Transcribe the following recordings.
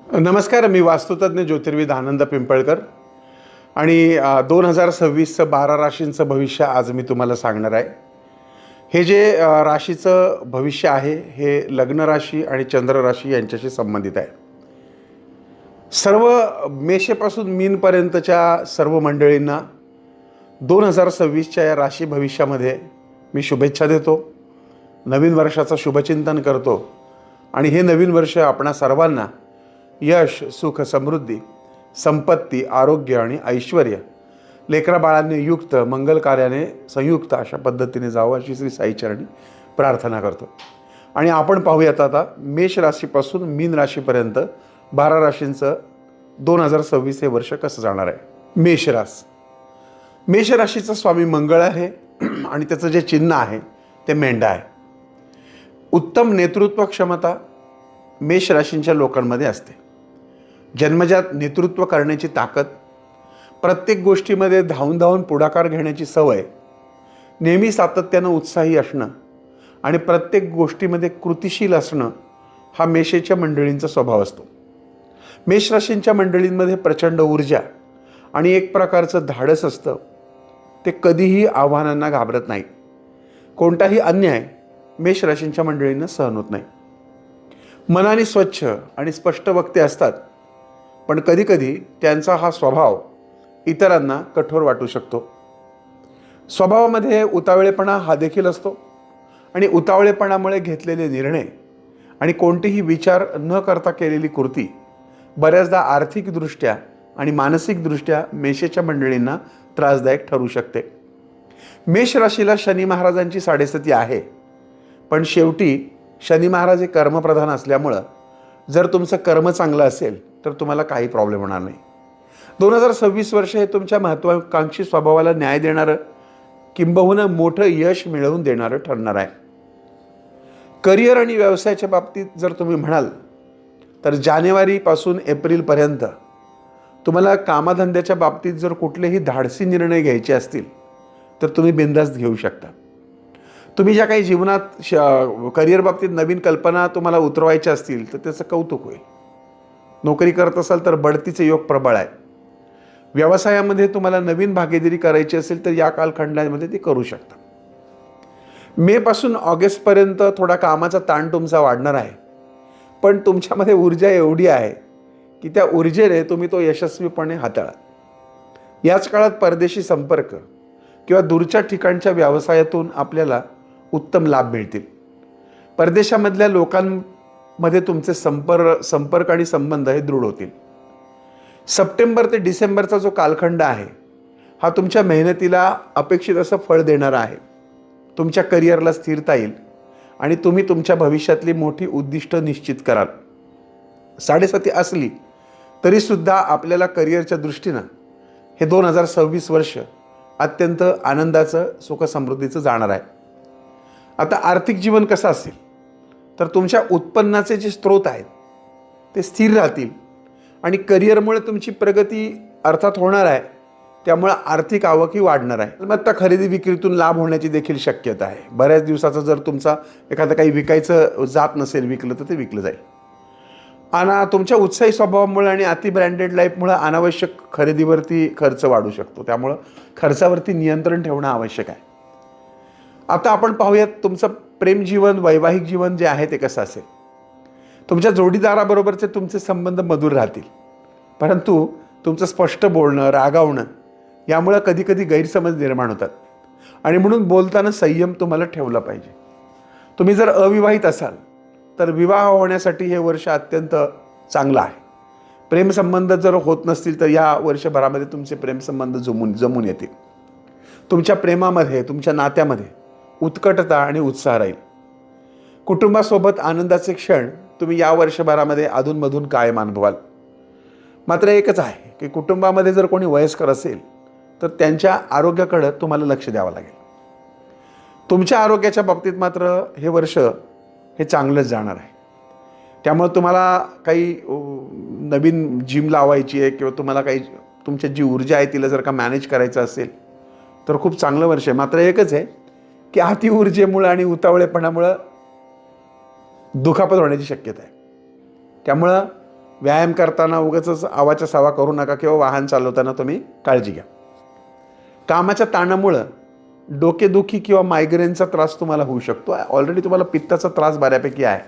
नमस्कार, मी वास्तुतज्ञ ज्योतिर्विद आनंद पिंपळकर आणि 2026चं 12 राशींचं भविष्य आज मी तुम्हाला सांगणार आहे. हे जे राशीचं भविष्य आहे हे लग्न राशी आणि चंद्र राशी यांच्याशी संबंधित आहे. सर्व मेषेपासून मीनपर्यंतच्या सर्व मंडळींना 2026च्या या राशी भविष्यामध्ये मी शुभेच्छा देतो. नवीन वर्षाचं शुभचिंतन करतो आणि हे नवीन वर्ष आपणा सर्वांना यश, सुख, समृद्धी, संपत्ती, आरोग्य आणि ऐश्वर्य, लेकरा बाळांनी युक्त, मंगल कार्याने संयुक्त अशा पद्धतीने जावं अशी श्री साईचरणी प्रार्थना करतो. आणि आपण पाहूयात आता मेष राशीपासून मीन राशीपर्यंत 12 राशींचं 2026 हे वर्ष कसं जाणार आहे. मेष राशीचा स्वामी मंगळ आहे आणि त्याचं जे चिन्ह आहे ते मेंढा आहे. उत्तम नेतृत्व क्षमता मेष राशींच्या लोकांमध्ये असते. जन्मजात नेतृत्व करण्याची ताकद, प्रत्येक गोष्टीमध्ये धावून धावून पुढाकार घेण्याची सवय, नेहमी सातत्यानं उत्साही असणं आणि प्रत्येक गोष्टीमध्ये कृतिशील असणं हा मेषेच्या मंडळींचा स्वभाव असतो. मेष राशींच्या मंडळींमध्ये प्रचंड ऊर्जा आणि एक प्रकारचं धाडस असतं. ते कधीही आव्हानांना घाबरत नाही. कोणताही अन्याय मेष राशींच्या मंडळींना सहन होत नाही. मनाने स्वच्छ आणि स्पष्ट वक्ते असतात, पण कधीकधी त्यांचा हा स्वभाव इतरांना कठोर वाटू शकतो. स्वभावामध्ये उतावळेपणा हा देखील असतो आणि उतावळेपणामुळे घेतलेले निर्णय आणि कोणतेही विचार न करता केलेली कृती बऱ्याचदा आर्थिकदृष्ट्या आणि मानसिकदृष्ट्या मेषेच्या मंडळींना त्रासदायक ठरू शकते. मेष राशीला शनी महाराजांची साडेसती आहे, पण शेवटी शनी महाराज हे कर्मप्रधान असल्यामुळं जर तुमचं कर्म चांगलं असेल तर तुम्हाला काही प्रॉब्लेम होणार नाही. 2026 वर्ष हे तुमच्या महत्त्वाकांक्षी स्वभावाला न्याय देणारं किंबहुना मोठं यश मिळवून देणारं ठरणार आहे. करिअर आणि व्यवसायाच्या बाबतीत जर तुम्ही म्हणाल तर जानेवारीपासून एप्रिलपर्यंत तुम्हाला कामधंद्याच्या बाबतीत जर कुठलेही धाडसी निर्णय घ्यायचे असतील तर तुम्ही बिनधास्त घेऊ शकता. तुम्ही ज्या काही जीवनात करिअर बाबतीत नवीन कल्पना तुम्हाला उतरवायच्या असतील तर त्याचं कौतुक होईल. नोकरी करत असाल तर बढतीचे योग प्रबळ आहे. व्यवसायामध्ये तुम्हाला नवीन भागीदारी करायची असेल तर या कालखंडामध्ये ती करू शकता. मेपासून ऑगस्टपर्यंत थोडा कामाचा ताण तुमचा वाढणार आहे, पण तुमच्यामध्ये ऊर्जा एवढी आहे की त्या ऊर्जेने तुम्ही तो यशस्वीपणे हाताळा. याच काळात परदेशी संपर्क किंवा दूरच्या ठिकाणच्या व्यवसायातून आपल्याला उत्तम लाभ मिळतील. परदेशामधल्या लोकांमध्ये तुमचे संपर्क आणि संबंध हे दृढ होतील. सप्टेंबर ते डिसेंबरचा जो कालखंड आहे हा तुमच्या मेहनतीला अपेक्षित असं फळ देणारा आहे. तुमच्या करिअरला स्थिरता येईल आणि तुम्ही तुमच्या भविष्यातली मोठी उद्दिष्ट निश्चित कराल. साडेसाती असली तरीसुद्धा आपल्याला करिअरच्या दृष्टीनं हे 2026 वर्ष अत्यंत आनंदाचं, सुखसमृद्धीचं जाणार आहे. आता आर्थिक जीवन कसं असेल तर तुमच्या उत्पन्नाचे जे स्रोत आहेत ते स्थिर राहतील आणि करिअरमुळे तुमची प्रगती अर्थात होणार आहे. त्यामुळे आर्थिक आवकही वाढणार आहे. मग आता खरेदी विक्रीतून लाभ होण्याची देखील शक्यता आहे. बऱ्याच दिवसाचं जर तुमचा एखादं काही विकायचं जात नसेल, विकलं तर ते विकलं जाईल. आणि तुमच्या उत्साही स्वभावामुळे आणि अति ब्रँडेड लाईफमुळे अनावश्यक खरेदीवरती खर्च वाढू शकतो. त्यामुळं खर्चावरती नियंत्रण ठेवणं आवश्यक आहे. आता आपण पाहूयात तुमचं प्रेमजीवन, वैवाहिक जीवन जे आहे ते कसं असेल. तुमच्या जोडीदाराबरोबरचे तुमचे संबंध मधुर राहतील, परंतु तुमचं स्पष्ट बोलणं, रागावणं यामुळं कधीकधी गैरसमज निर्माण होतात आणि म्हणून बोलताना संयम तुम्हाला ठेवला पाहिजे. तुम्ही जर अविवाहित असाल तर विवाह होण्यासाठी हे वर्ष अत्यंत चांगलं आहे. प्रेमसंबंध जर होत नसतील तर या वर्षभरामध्ये तुमचे प्रेमसंबंध जमून येतील. तुमच्या प्रेमामध्ये, तुमच्या नात्यामध्ये उत्कटता आणि उत्साह राहील. कुटुंबासोबत आनंदाचे क्षण तुम्ही या वर्षभरामध्ये अधूनमधून कायम अनुभवाल. मात्र एकच आहे की कुटुंबामध्ये जर कोणी वयस्कर असेल तर त्यांच्या आरोग्याकडे तुम्हाला लक्ष द्यावं लागेल. तुमच्या आरोग्याच्या बाबतीत मात्र हे वर्ष हे चांगलंच जाणार आहे. त्यामुळे तुम्हाला काही नवीन जिम लावायची आहे किंवा तुम्हाला काही तुमची जी ऊर्जा आहे तिला जर का मॅनेज करायचं असेल तर खूप चांगलं वर्ष आहे. मात्र एकच आहे की अति ऊर्जेमुळे आणि उतावळेपणामुळं दुखापत होण्याची शक्यता आहे. त्यामुळं व्यायाम करताना उगाचच आवाच्या सावा करू नका किंवा वाहन चालवताना तुम्ही काळजी घ्या. कामाच्या ताणामुळं डोकेदुखी किंवा मायग्रेनचा त्रास तुम्हाला होऊ शकतो. ऑलरेडी तुम्हाला पित्ताचा त्रास बऱ्यापैकी आहे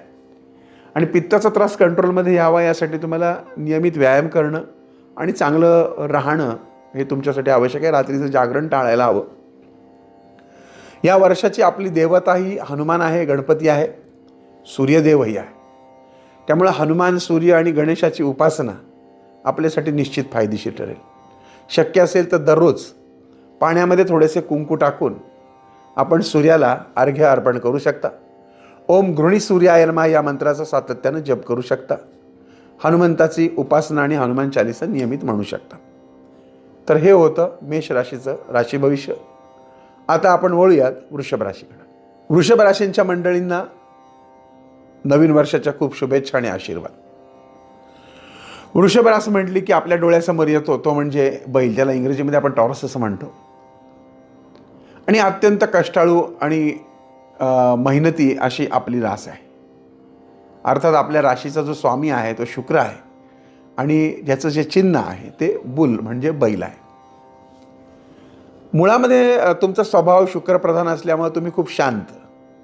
आणि पित्ताचा त्रास कंट्रोलमध्ये यावा यासाठी तुम्हाला नियमित व्यायाम करणं आणि चांगलं राहणं हे तुमच्यासाठी आवश्यक आहे. रात्रीचं जागरण टाळायला हवं. या वर्षाची आपली देवता ही हनुमान आहे, गणपती आहे, सूर्यदेवही आहे. त्यामुळे हनुमान, सूर्य आणि गणेशाची उपासना आपल्यासाठी निश्चित फायदेशीर ठरेल. शक्य असेल तर दररोज पाण्यामध्ये थोडेसे कुंकू टाकून आपण सूर्याला अर्घ्य अर्पण करू शकता. ओम गृणी सूर्याय नमः या मंत्राचा सातत्यानं जप करू शकता. हनुमंताची उपासना आणि हनुमान चालीसा नियमित म्हणू शकता. तर हे होतं मेष राशीचं राशी भविष्य. आता आपण वळूयात वृषभ राशीकडे. वृषभ राशींच्या मंडळींना नवीन वर्षाच्या खूप शुभेच्छा आणि आशीर्वाद. वृषभ रास म्हटली की आपल्या डोळ्यासमोर येतो तो म्हणजे बैल, ज्याला इंग्रजीमध्ये आपण टॉरस असं म्हणतो. आणि अत्यंत कष्टाळू आणि मेहनती अशी आपली रास आहे. अर्थात आपल्या राशीचा जो स्वामी आहे तो शुक्र आहे आणि ज्याचं जे चिन्ह आहे ते बुल म्हणजे बैल आहे. मुळामध्ये तुमचा स्वभाव शुक्रप्रधान असल्यामुळे तुम्ही खूप शांत,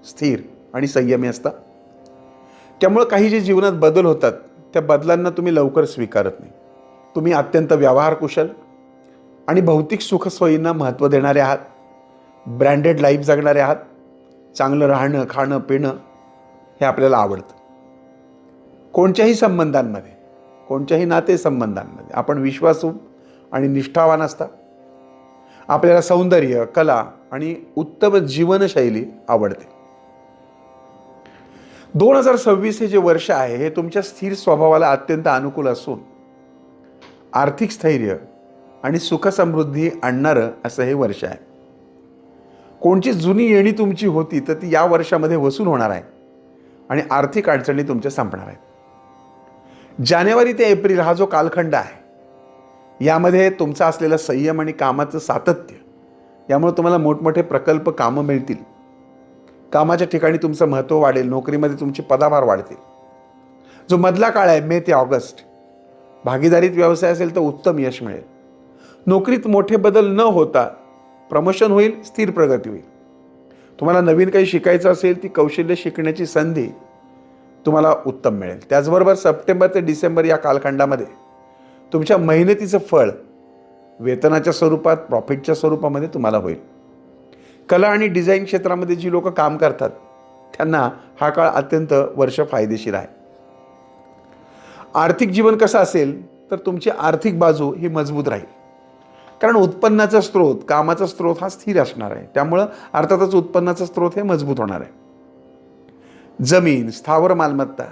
स्थिर आणि संयमी असता. त्यामुळे काही जे जीवनात बदल होतात त्या बदलांना तुम्ही लवकर स्वीकारत नाही. तुम्ही अत्यंत व्यवहारकुशल आणि भौतिक सुखसोयींना महत्त्व देणारे आहात. ब्रँडेड लाईफ जगणारे आहात. चांगलं राहणं, खाणं, पिणं हे आपल्याला आवडतं. कोणत्याही संबंधांमध्ये, कोणत्याही नातेसंबंधांमध्ये आपण विश्वासू आणि निष्ठावान असता. आपल्याला सौंदर्य, कला आणि उत्तम जीवनशैली आवडते. 2026 हे जे वर्ष आहे हे तुमच्या स्थिर स्वभावाला अत्यंत अनुकूल असून आर्थिक स्थैर्य आणि सुखसमृद्धी आणणारं असं हे वर्ष आहे. कोणची जुनी येणी तुमची होती तर ती या वर्षामध्ये वसूल होणार आहे आणि आर्थिक अडचणी तुमच्या संपणार आहेत. जानेवारी ते एप्रिल हा जो कालखंड आहे यामध्ये तुमचा असलेला संयम आणि कामाचं सातत्य यामुळे तुम्हाला मोठमोठे प्रकल्प, कामं मिळतील. कामाच्या ठिकाणी तुमचं महत्त्व वाढेल. नोकरीमध्ये तुमचे पदाभार वाढतील. जो मधला काळ आहे मे ते ऑगस्ट, भागीदारीत व्यवसाय असेल तर उत्तम यश मिळेल. नोकरीत मोठे बदल न होता प्रमोशन होईल, स्थिर प्रगती होईल. तुम्हाला नवीन काही शिकायचं असेल ती कौशल्य शिकण्याची संधी तुम्हाला उत्तम मिळेल. त्याचबरोबर सप्टेंबर ते डिसेंबर या कालखंडामध्ये तुमच्या मेहनतीचं फळ वेतनाच्या स्वरूपात, प्रॉफिटच्या स्वरूपामध्ये तुम्हाला होईल. कला आणि डिझाईन क्षेत्रामध्ये जी लोक काम करतात त्यांना हा काळ अत्यंत वर्ष फायदेशीर आहे. आर्थिक जीवन कसं असेल तर तुमची आर्थिक बाजू ही मजबूत राहील. कारण उत्पन्नाचा स्रोत, कामाचा स्रोत हा स्थिर असणार आहे. त्यामुळं अर्थातच उत्पन्नाचा स्रोत हे मजबूत होणार आहे. जमीन, स्थावर मालमत्ता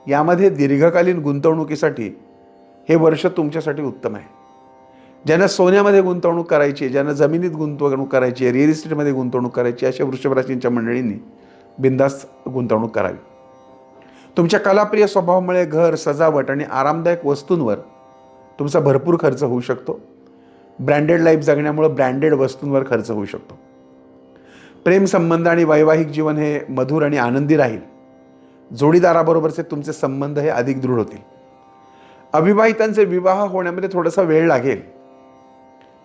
यामध्ये दीर्घकालीन गुंतवणुकीसाठी हे वर्ष तुमच्यासाठी उत्तम आहे. ज्यांना सोन्यामध्ये गुंतवणूक करायची, ज्यांना जमिनीत गुंतवणूक करायची, रिअल इस्टेटमध्ये गुंतवणूक करायची, अशा वृषभ राशींच्या मंडळींनी बिनधास्त गुंतवणूक करावी. तुमच्या कलाप्रिय स्वभावामुळे घर, सजावट आणि आरामदायक वस्तूंवर तुमचा भरपूर खर्च होऊ शकतो. ब्रँडेड लाईफ जगण्यामुळे ब्रँडेड वस्तूंवर खर्च होऊ शकतो. प्रेमसंबंध आणि वैवाहिक जीवन हे मधुर आणि आनंदी राहील. जोडीदाराबरोबरचे तुमचे संबंध हे अधिक दृढ होतील. अविवाहितांचे विवाह होण्यामध्ये थोडासा वेळ लागेल,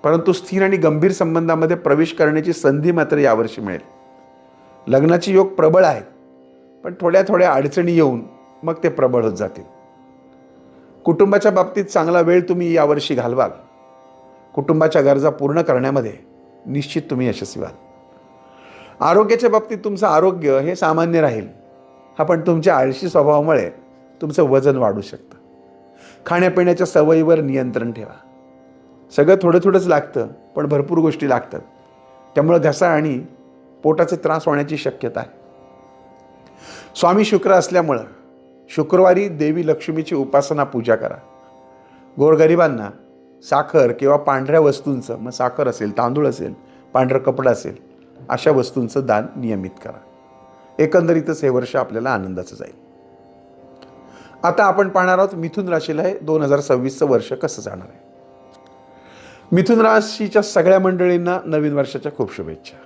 परंतु स्थिर आणि गंभीर संबंधामध्ये प्रवेश करण्याची संधी मात्र यावर्षी मिळेल. लग्नाचे योग प्रबळ आहेत, पण थोड्या थोड्या अडचणी येऊन मग ते प्रबळ होत जातील. कुटुंबाच्या बाबतीत चांगला वेळ तुम्ही यावर्षी घालवाल. कुटुंबाच्या गरजा पूर्ण करण्यामध्ये निश्चित तुम्ही यशस्वी व्हाल. आरोग्याच्या बाबतीत तुमचं आरोग्य हे सामान्य राहील. पण तुमच्या आळशी स्वभावामुळे तुमचं वजन वाढू शकतं. खाण्यापिण्याच्या सवयीवर नियंत्रण ठेवा. सगळं थोडं थोडंच लागतं, पण भरपूर गोष्टी लागतात. त्यामुळे घसा आणि पोटाचे त्रास होण्याची शक्यता आहे. स्वामी शुक्र असल्यामुळं शुक्रवारी देवी लक्ष्मीची उपासना, पूजा करा. गोरगरिबांना साखर किंवा पांढऱ्या वस्तूंचं, मग साखर असेल, तांदूळ असेल, पांढरं कपडं असेल, अशा वस्तूंचं दान नियमित करा. एकंदरीतच हे वर्ष आपल्याला आनंदाचं जाईल. आता आपण पाहणार आहोत मिथुन राशीला हे 2026चं वर्ष कसं जाणार आहे. मिथुन राशीच्या सगळ्या मंडळींना नवीन वर्षाच्या खूप शुभेच्छा.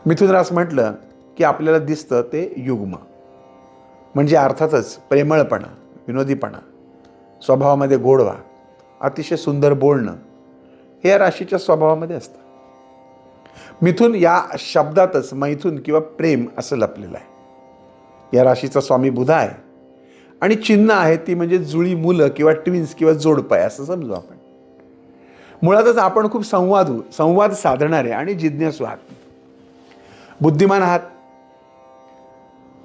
मिथुन रास म्हटलं की आपल्याला दिसतं ते युग्म, म्हणजे अर्थातच प्रेमळपणा, विनोदीपणा, स्वभावामध्ये गोडवा, अतिशय सुंदर बोलणं हे या राशीच्या स्वभावामध्ये असतं. मिथुन या शब्दातच मैथुन किंवा प्रेम असं लपलेलं आहे. या राशीचा स्वामी बुध आहे आणि चिन्ह आहे ती म्हणजे जुळी मुलं किंवा ट्विन्स किंवा जोडपाय असं समजू आपण. मुळातच आपण खूप संवाद साधणारे आणि जिज्ञासू आहात, बुद्धिमान आहात,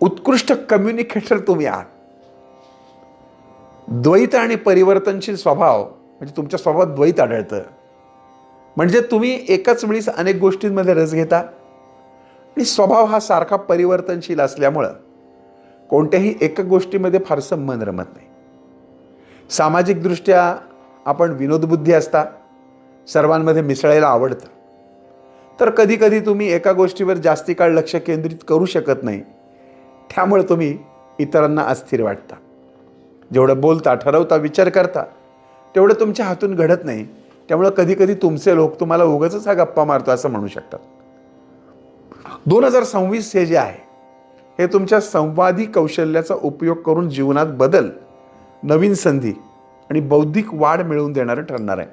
उत्कृष्ट कम्युनिकेटर तुम्ही आहात. द्वैत आणि परिवर्तनशील स्वभाव म्हणजे तुमच्या स्वभावात द्वैत आढळतं. म्हणजे तुम्ही एकाच वेळीस अनेक गोष्टींमध्ये रस घेता आणि स्वभाव हा सारखा परिवर्तनशील असल्यामुळं कोणत्याही एका गोष्टीमध्ये फारसं मन रमत नाही. सामाजिकदृष्ट्या आपण विनोदबुद्धी असता, सर्वांमध्ये मिसळायला आवडतं. तर कधी कधी तुम्ही एका गोष्टीवर जास्ती काळ लक्ष केंद्रित करू शकत नाही, त्यामुळे तुम्ही इतरांना अस्थिर वाटता. जेवढं बोलता, ठरवता, विचार करता तेवढं तुमच्या हातून घडत नाही. त्यामुळं कधी कधी तुमचे लोक तुम्हाला उगाचच हा गप्पा मारतो असं म्हणू शकतात. 2026 हे जे आहे हे तुमच्या संवादी कौशल्याचा उपयोग करून जीवनात बदल, नवीन संधी आणि बौद्धिक वाढ मिळवून देणारं ठरणार आहे.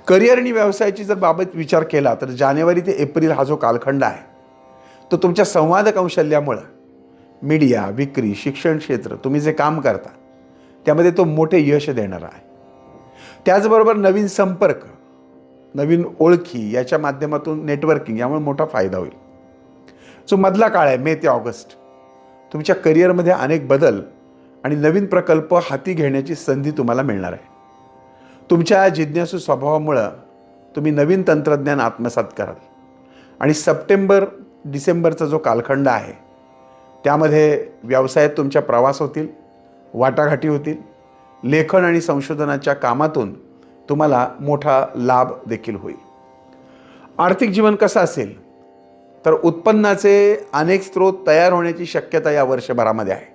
करिअर आणि व्यवसायाची जर बाबत विचार केला तर जानेवारी ते एप्रिल हा जो कालखंड आहे तो तुमच्या संवाद कौशल्यामुळं मीडिया, विक्री, शिक्षण क्षेत्र, तुम्ही जे काम करता त्यामध्ये तो मोठे यश देणारा आहे. त्याचबरोबर नवीन संपर्क, नवीन ओळखी याच्या माध्यमातून नेटवर्किंग यामुळे मोठा फायदा होईल. जो मधला काळ आहे मे ते ऑगस्ट, तुमच्या करिअरमध्ये अनेक बदल आणि नवीन प्रकल्प हाती घेण्याची संधी तुम्हाला मिळणार आहे. तुमच्या जिज्ञासू स्वभावामुळं तुम्ही नवीन तंत्रज्ञान आत्मसात कराल आणि सप्टेंबर डिसेंबरचा जो कालखंड आहे त्यामध्ये व्यवसायात तुमच्या प्रवास होतील, वाटाघाटी होतील. लेखन आणि संशोधनाच्या कामातून तुम्हाला मोठा लाभ देखील होईल. आर्थिक जीवन कसं असेल तर उत्पन्नाचे अनेक स्रोत तयार होण्याची शक्यता या वर्षभरामध्ये आहे.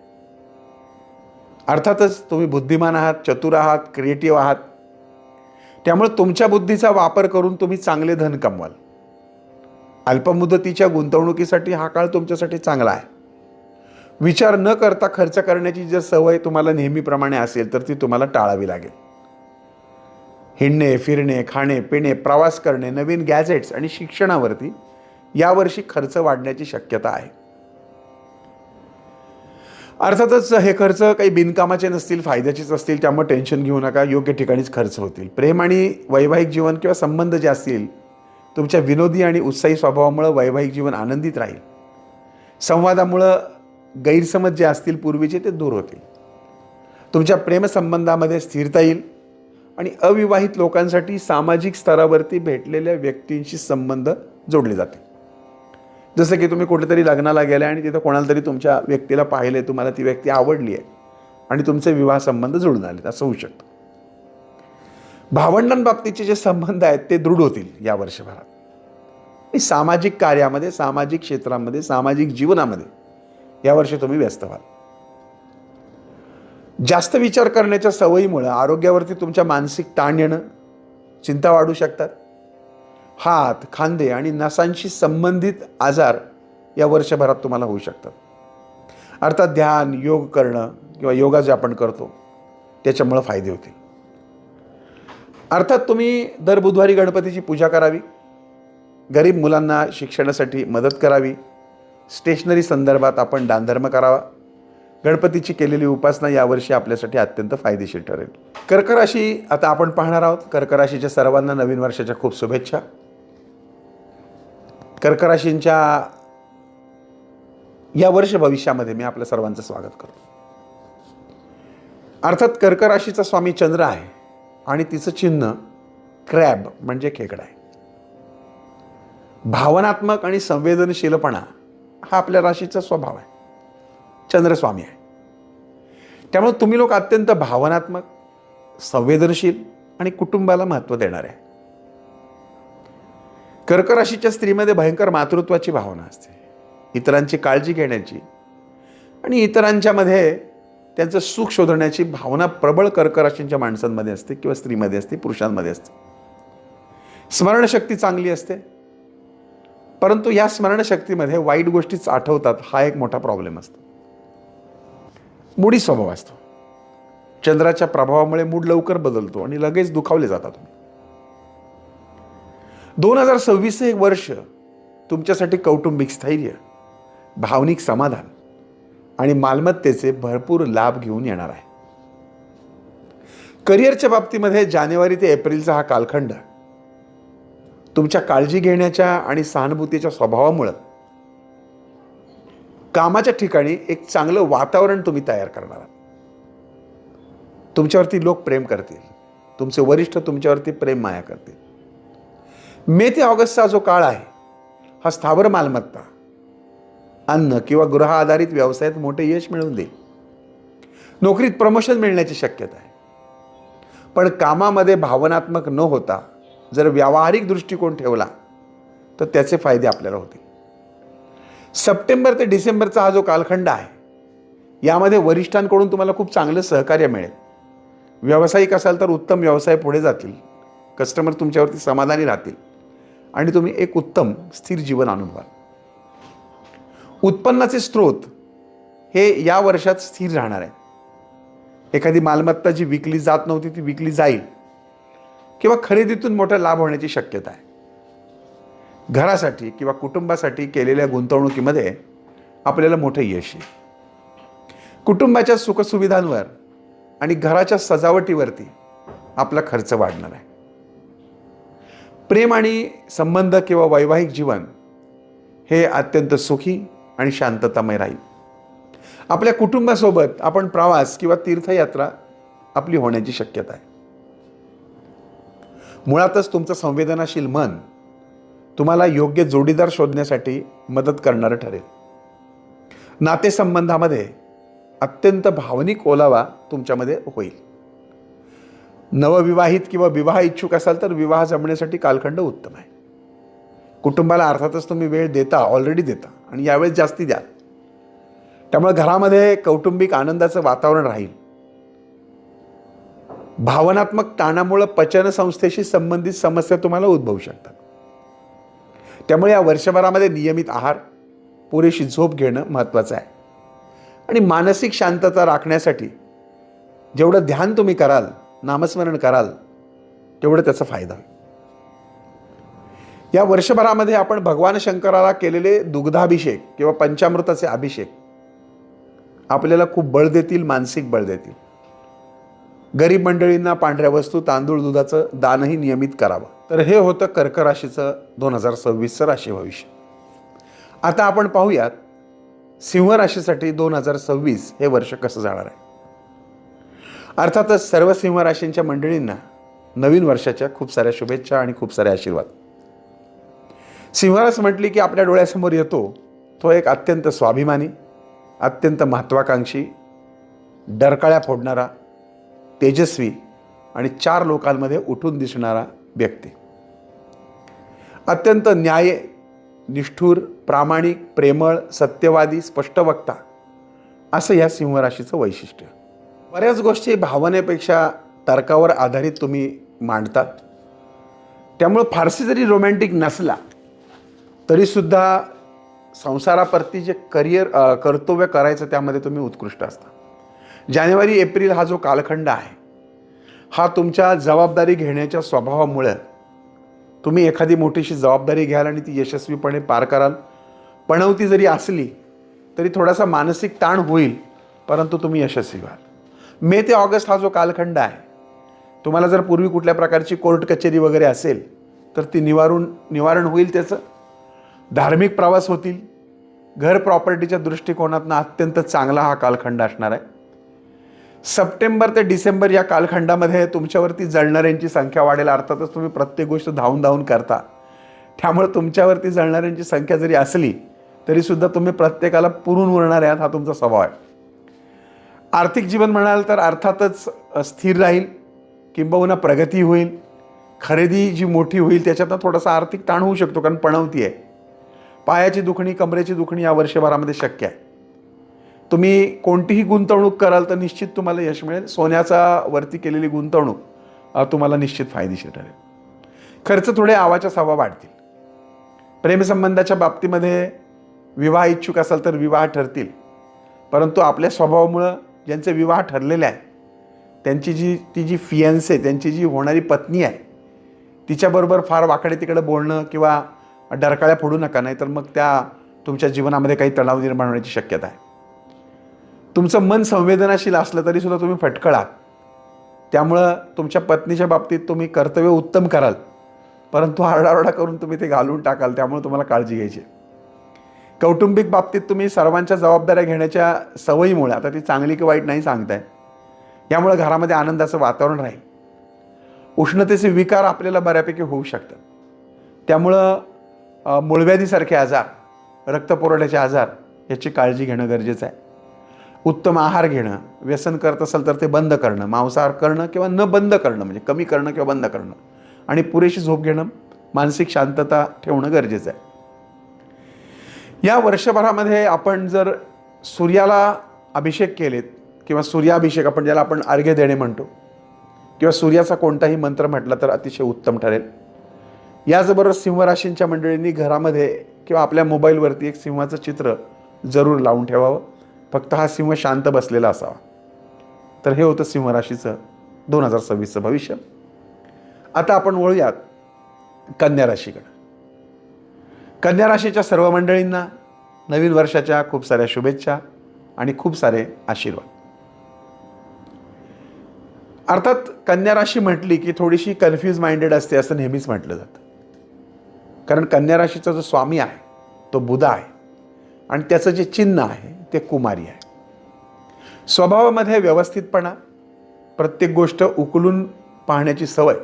अर्थातच तुम्ही बुद्धिमान आहात, चतुर आहात, क्रिएटिव्ह आहात, त्यामुळे तुमच्या बुद्धीचा वापर करून तुम्ही चांगले धन कमवाल. अल्पमुदतीच्या गुंतवणुकीसाठी हा काळ तुमच्यासाठी चांगला आहे. विचार न करता खर्च करण्याची जर सवय तुम्हाला नेहमीप्रमाणे असेल तर ती तुम्हाला टाळावी लागेल. हिंडणे, फिरणे, खाणे, पिणे, प्रवास करणे, नवीन गॅजेट्स आणि शिक्षणावरती यावर्षी खर्च वाढण्याची शक्यता आहे. अर्थातच हे खर्च काही बिनकामाचे नसतील, फायद्याचेच असतील, त्यामुळे टेन्शन घेऊ नका. योग्य ठिकाणीच खर्च होतील. प्रेम आणि वैवाहिक जीवन किंवा संबंध जे असतील तुमच्या विनोदी आणि उत्साही स्वभावामुळे वैवाहिक जीवन आनंदित राहील. संवादामुळं गैरसमज जे असतील पूर्वीचे ते दूर होतील. तुमच्या प्रेमसंबंधामध्ये स्थिरता येईल आणि अविवाहित लोकांसाठी सामाजिक स्तरावरती भेटलेल्या व्यक्तींशी संबंध जोडले जातील. जसं की तुम्ही कुठेतरी लग्नाला गेले आणि तिथं कोणाला तरी तुमच्या व्यक्तीला पाहिले, तुम्हाला ती व्यक्ती आवडली आहे आणि तुमचे विवाह संबंध जुळून आले, असं होऊ शकतं. भावंडांबाबतीचे जे संबंध आहेत ते दृढ होतील या वर्षभरात. आणि सामाजिक कार्यामध्ये, सामाजिक क्षेत्रामध्ये, सामाजिक जीवनामध्ये यावर्षी तुम्ही व्यस्त व्हाल. जास्त विचार करण्याच्या सवयीमुळे आरोग्यावरती तुमच्या मानसिक ताण येणं, चिंता वाढू शकतात. हात, खांदे आणि नसांशी संबंधित आजार या वर्षभरात तुम्हाला होऊ शकतात. अर्थात ध्यान, योग करणं किंवा योगा जे आपण करतो त्याच्यामुळे फायदे होतील. अर्थात तुम्ही दर बुधवारी गणपतीची पूजा करावी, गरीब मुलांना शिक्षणासाठी मदत करावी, स्टेशनरी संदर्भात आपण दानधर्म करावा. गणपतीची केलेली उपासना यावर्षी आपल्यासाठी अत्यंत फायदेशीर ठरेल. कर्क राशी आता आपण पाहणार आहोत. कर्क राशीच्या सर्वांना नवीन वर्षाच्या खूप शुभेच्छा. कर्क राशींच्या या वर्ष भविष्यामध्ये मी आपल्या सर्वांचं स्वागत करतो. अर्थात कर्क राशीचा स्वामी चंद्र आहे आणि तिचं चिन्ह क्रॅब म्हणजे खेकडा आहे. भावनात्मक आणि संवेदनशीलपणा हा आपल्या राशीचा स्वभाव आहे. चंद्रस्वामी आहे. त्यामुळे तुम्ही लोक अत्यंत भावनात्मक, संवेदनशील आणि कुटुंबाला महत्त्व देणार आहे. कर्क राशीच्या स्त्रीमध्ये भयंकर मातृत्वाची भावना असते, इतरांची काळजी घेण्याची आणि इतरांच्यामध्ये त्यांचं सुख शोधण्याची भावना प्रबळ कर्क राशींच्या माणसांमध्ये असते किंवा स्त्रीमध्ये असते, पुरुषांमध्ये असते. स्मरणशक्ती चांगली असते, परंतु या स्मरणशक्तीमध्ये वाईट गोष्टीच आठवतात, हा एक मोठा प्रॉब्लेम असतो. मूडी स्वभाव असतो. चंद्राच्या प्रभावामुळे मूड लवकर बदलतो आणि लगेच दुखावले जाता तुम्ही. 2026 हे एक वर्ष तुमच्यासाठी कौटुंबिक स्थैर्य, भावनिक समाधान आणि मालमत्तेचे भरपूर लाभ घेऊन येणार आहे. करिअरच्या बाबतीमध्ये जानेवारी ते एप्रिलचा हा कालखंड तुमच्या काळजी घेण्याच्या आणि सहानुभूतीच्या स्वभावामुळे कामाच्या ठिकाणी एक चांगलं वातावरण तुम्ही तयार करणार आहात. तुमच्यावरती लोक प्रेम करतील, तुमचे वरिष्ठ तुमच्यावरती प्रेम माया करतील. मे ते ऑगस्टचा जो काळ आहे हा स्थावर मालमत्ता, अन्न किंवा गृह आधारित व्यवसायात मोठे यश मिळवून देईल. नोकरीत प्रमोशन मिळण्याची शक्यता आहे. पण कामामध्ये भावनात्मक न होता जर व्यावहारिक दृष्टिकोन ठेवला तर त्याचे फायदे आपल्याला होतील. सप्टेंबर ते डिसेंबरचा हा जो कालखंड आहे यामध्ये वरिष्ठांकडून तुम्हाला खूप चांगलं सहकार्य मिळेल. व्यावसायिक असाल तर उत्तम व्यवसाय पुढे जातील, कस्टमर तुमच्यावरती समाधानी राहतील आणि तुम्ही एक उत्तम स्थिर जीवन अनुभवाल. उत्पन्नाचे स्रोत हे या वर्षात स्थिर राहणार आहे. एखादी मालमत्ता जी विकली जात नव्हती ती विकली जाईल किंवा खरेदीतून मोठा लाभ होण्याची शक्यता आहे. घरासाठी किंवा कुटुंबासाठी केलेल्या गुंतवणुकीमध्ये आपल्याला मोठं यश येईल. कुटुंबाच्या सुखसुविधांवर आणि घराच्या सजावटीवरती आपला खर्च वाढणार आहे. प्रेम आणि संबंध किंवा वैवाहिक जीवन हे अत्यंत सुखी आणि शांततामय राहील. आपल्या कुटुंबासोबत आपण प्रवास किंवा तीर्थयात्रा आपली होण्याची शक्यता आहे. मुळातच तुमचं संवेदनाशील मन तुम्हाला योग्य जोडीदार शोधण्यासाठी मदत करणारं ठरेल. नातेसंबंधामध्ये अत्यंत भावनिक ओलावा तुमच्यामध्ये होईल. नवविवाहित किंवा विवाह इच्छुक असाल तर विवाह जमण्यासाठी कालखंड उत्तम आहे. कुटुंबाला अर्थातच तुम्ही वेळ देता, ऑलरेडी देता आणि यावेळेस जास्ती द्या. त्यामुळे घरामध्ये कौटुंबिक आनंदाचं वातावरण राहील. भावनात्मक ताणामुळे पचनसंस्थेशी संबंधित समस्या तुम्हाला उद्भवू शकतात. त्यामुळे या वर्षभरामध्ये नियमित आहार, पुरेशी झोप घेणं महत्त्वाचं आहे. आणि मानसिक शांतता राखण्यासाठी जेवढं ध्यान तुम्ही कराल, नामस्मरण कराल, तेवढं त्याचा फायदा होईल. या वर्षभरामध्ये आपण भगवान शंकराला केलेले दुग्धाभिषेक किंवा पंचामृताचे अभिषेक आपल्याला खूप बळ देतील, मानसिक बळ देतील. गरीब मंडळींना पांढऱ्या वस्तू, तांदूळ, दुधाचं दानही नियमित करावं. तर हे होतं कर्क राशीचं 2026चं राशी भविष्य. आता आपण पाहूयात सिंह राशीसाठी 2026 हे वर्ष कसं जाणार आहे. अर्थातच सर्व सिंह राशींच्या मंडळींना नवीन वर्षाच्या खूप साऱ्या शुभेच्छा आणि खूप सारे आशीर्वाद. सिंहरास म्हटली की आपल्या डोळ्यासमोर येतो तो एक अत्यंत स्वाभिमानी, अत्यंत महत्त्वाकांक्षी, डरकाळ्या फोडणारा, तेजस्वी आणि 4 लोकांमध्ये उठून दिसणारा व्यक्ती. अत्यंत न्याय, निष्ठुर, प्रामाणिक, प्रेमळ, सत्यवादी, स्पष्टवक्ता असं या सिंह राशीचं वैशिष्ट्य. बऱ्याच गोष्टी भावनेपेक्षा तर्कावर आधारित तुम्ही मांडतात. त्यामुळं फारसी जरी रोमॅन्टिक नसला तरीसुद्धा संसाराप्रती जे कर्तव्य करायचं त्यामध्ये तुम्ही उत्कृष्ट असता. जानेवारी एप्रिल हा जो कालखंड आहे हा तुमच्या जबाबदारी घेण्याच्या स्वभावामुळे तुम्ही एखादी मोठीशी जबाबदारी घ्याल आणि ती यशस्वीपणे पार कराल. पणवती जरी असली तरी थोडासा मानसिक ताण होईल, परंतु तुम्ही यशस्वी व्हाल. मे ते ऑगस्ट हा जो कालखंड आहे तुम्हाला जर पूर्वी कुठल्या प्रकारची कोर्ट कचेरी वगैरे असेल तर ती निवारण होईल. त्याचं धार्मिक प्रवास होतील. घर प्रॉपर्टीच्या दृष्टिकोनातून अत्यंत चांगला हा कालखंड असणार आहे. सप्टेंबर ते डिसेंबर या कालखंडामध्ये तुमच्यावरती जळणाऱ्यांची संख्या वाढेल. अर्थातच तुम्ही प्रत्येक गोष्ट धावून करता, त्यामुळे तुमच्यावरती जळणाऱ्यांची संख्या जरी असली तरीसुद्धा तुम्ही प्रत्येकाला पुरून उरणार आहात, हा तुमचा स्वभाव आहे. आर्थिक जीवन म्हणाल तर अर्थातच स्थिर राहील, किंबहुना प्रगती होईल. खरेदी जी मोठी होईल त्याच्यातनं थोडासा आर्थिक ताण होऊ शकतो, कारण पणवती आहे. पायाची दुखणी, कमरेची दुखणी या वर्षभरामध्ये शक्य आहे. तुम्ही कोणतीही गुंतवणूक कराल तर निश्चित तुम्हाला यश मिळेल. सोन्याचा वरती केलेली गुंतवणूक तुम्हाला निश्चित फायदेशीर ठरेल. खर्च थोडे आवाच्या सवा वाढतील. प्रेमसंबंधाच्या बाबतीमध्ये विवाह इच्छुक असाल तर विवाह ठरतील, परंतु आपल्या स्वभावामुळं ज्यांचे विवाह ठरलेले आहे ती जी फियन्से, त्यांची जी होणारी पत्नी आहे, तिच्याबरोबर फार वाकडे तिकडे बोलणं किंवा डरकाळ्या फोडू नका, नाही तर मग त्या तुमच्या जीवनामध्ये काही तणाव निर्माण होण्याची शक्यता आहे. तुमचं मन संवेदनाशील असलं तरीसुद्धा तुम्ही फटकळ आहात. त्यामुळं तुमच्या पत्नीच्या बाबतीत तुम्ही कर्तव्य उत्तम कराल, परंतु आरडाओरडा करून तुम्ही ते घालून टाकाल. त्यामुळे तुम्हाला काळजी घ्यायची. कौटुंबिक बाबतीत तुम्ही सर्वांच्या जबाबदाऱ्या घेण्याच्या सवयीमुळे, आता ती चांगली की वाईट नाही सांगताय, यामुळे घरामध्ये आनंदाचं वातावरण राहील. उष्णतेचे विकार आपल्याला बऱ्यापैकी होऊ शकतात. त्यामुळं मूळव्याधीसारखे आजार, रक्तपुरवठ्याचे आजार याची काळजी घेणं गरजेचं आहे. उत्तम आहार घेणं, व्यसन करत असाल तर ते बंद करणं, मांसाहार करणं किंवा न बंद करणं, म्हणजे कमी करणं किंवा बंद करणं, आणि पुरेशी झोप घेणं, मानसिक शांतता ठेवणं गरजेचं आहे. या वर्षभरामध्ये आपण जर सूर्याला अभिषेक केलेत किंवा सूर्याभिषेक, आपण ज्याला आपण अर्घ्य देणे म्हणतो, किंवा सूर्याचा कोणताही मंत्र म्हटला तर अतिशय उत्तम ठरेल. याचबरोबर सिंह राशींच्या मंडळींनी घरामध्ये किंवा आपल्या मोबाईलवरती एक सिंहाचं चित्र जरूर लावून ठेवावं. फक्त हा सिंह शांत बसलेला असावा. तर हे होतं सिंह राशीचं 2026चं भविष्य. आता आपण वळूयात कन्या राशीकडे. कन्या राशीच्या सर्व मंडळींना नवीन वर्षाच्या खूप साऱ्या शुभेच्छा आणि खूप सारे आशीर्वाद. अर्थात कन्या राशी म्हटली की थोडीशी कन्फ्यूज माइंडेड असते असं नेहमीच म्हटलं जातं. कारण कन्या राशीचा जो स्वामी आहे तो बुध आहे आणि त्याचं जे चिन्ह आहे ते कुमारी आहे. स्वभावामध्ये व्यवस्थितपणा, प्रत्येक गोष्ट उकलून पाहण्याची सवय,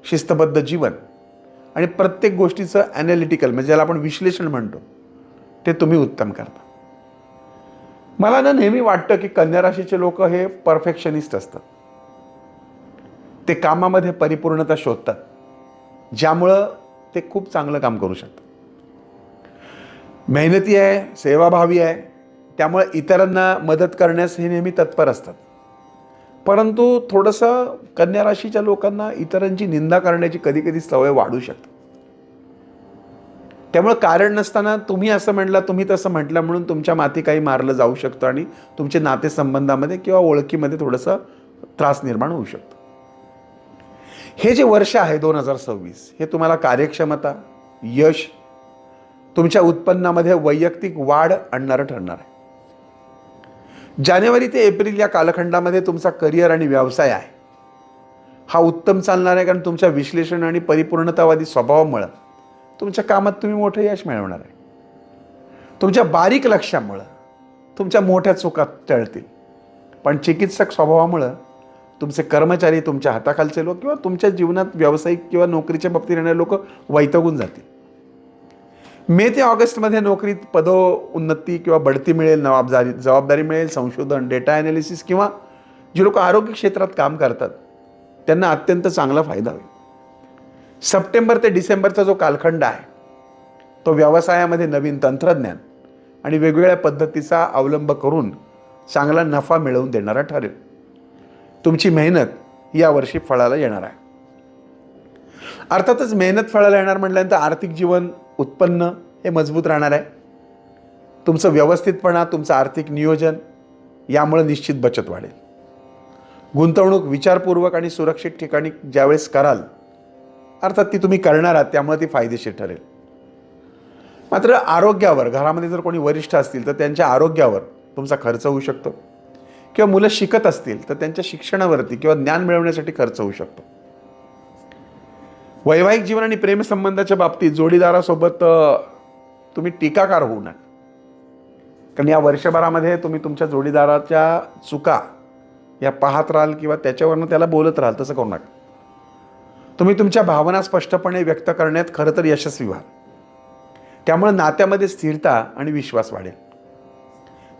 शिस्तबद्ध जीवन आणि प्रत्येक गोष्टीचं ॲनालिटिकल, म्हणजे ज्याला आपण विश्लेषण म्हणतो, ते तुम्ही उत्तम करता. मला नेहमी वाटतं की कन्या राशीचे लोक हे परफेक्शनिस्ट असतात. ते कामामध्ये परिपूर्णता शोधतात, ज्यामुळं ते खूप चांगलं काम करू शकतात. मेहनती आहे, सेवाभावी आहे, त्यामुळे इतरांना मदत करण्यास हे नेहमी तत्पर असतात. परंतु थोडंसं कन्या राशीच्या लोकांना इतरांची निंदा करण्याची कधी सवय वाढू शकते. त्यामुळे कारण नसताना तुम्ही असं म्हटलं, तुम्ही तसं म्हटलं म्हणून तुमच्या माथी काही मारलं जाऊ शकतं आणि तुमचे नातेसंबंधामध्ये किंवा ओळखीमध्ये थोडंसं त्रास निर्माण होऊ शकतो. हे जे वर्ष आहे 2026, हे तुम्हाला कार्यक्षमता, यश, तुमच्या उत्पन्नामध्ये वैयक्तिक वाढ आणणारं ठरणार आहे. जानेवारी ते एप्रिल या कालखंडामध्ये तुमचा करिअर आणि व्यवसाय आहे हा उत्तम चालणार आहे. कारण तुमच्या विश्लेषण आणि परिपूर्णतावादी स्वभावामुळं तुमच्या कामात तुम्ही मोठं यश मिळवणार आहे. तुमच्या बारीक लक्षामुळं तुमच्या मोठ्या चुका टळतील. पण चिकित्सक स्वभावामुळं तुमचे कर्मचारी, तुमच्या हाताखालचे लोक किंवा तुमच्या जीवनात व्यावसायिक किंवा नोकरीच्या बाबतीत येणारे लोक वैतागून जातील. मे ते ऑगस्टमध्ये नोकरीत पदोन्नती किंवा बढती मिळेल, जबाबदारी मिळेल, संशोधन, डेटा ॲनालिसिस किंवा जे लोक आरोग्य क्षेत्रात काम करतात त्यांना अत्यंत चांगला फायदा होईल. सप्टेंबर ते डिसेंबरचा जो कालखंड आहे तो व्यवसायामध्ये नवीन तंत्रज्ञान आणि वेगवेगळ्या पद्धतीचा अवलंब करून चांगला नफा मिळवून देणारा ठरेल. तुमची मेहनत यावर्षी फळाला येणार आहे. अर्थातच मेहनत फळाला येणार म्हटल्यानंतर आर्थिक जीवन, उत्पन्न हे मजबूत राहणार आहे. तुमचं व्यवस्थितपणा, तुमचं आर्थिक नियोजन यामुळे निश्चित बचत वाढेल. गुंतवणूक विचारपूर्वक आणि सुरक्षित ठिकाणी ज्यावेळेस कराल, अर्थात ती तुम्ही करणार आहात त्यामुळे ती फायदेशीर ठरेल. मात्र आरोग्यावर, घरामध्ये जर कोणी वरिष्ठ असतील तर त्यांच्या आरोग्यावर तुमचा खर्च होऊ शकतो, किंवा मुलं शिकत असतील तर त्यांच्या शिक्षणावरती किंवा ज्ञान मिळवण्यासाठी खर्च होऊ शकतो. वैवाहिक जीवन आणि प्रेमसंबंधाच्या बाबतीत जोडीदारासोबत तुम्ही टीकाकार होऊ नका. कारण या वर्षभरामध्ये तुम्ही तुमच्या जोडीदाराच्या चुका या पाहत राहाल किंवा त्याच्यावरनं त्याला बोलत राहाल. तसं करू नका. तुम्ही तुमच्या भावना स्पष्टपणे व्यक्त करण्यात खरं तर यशस्वी व्हाल. त्यामुळे नात्यामध्ये स्थिरता आणि विश्वास वाढेल.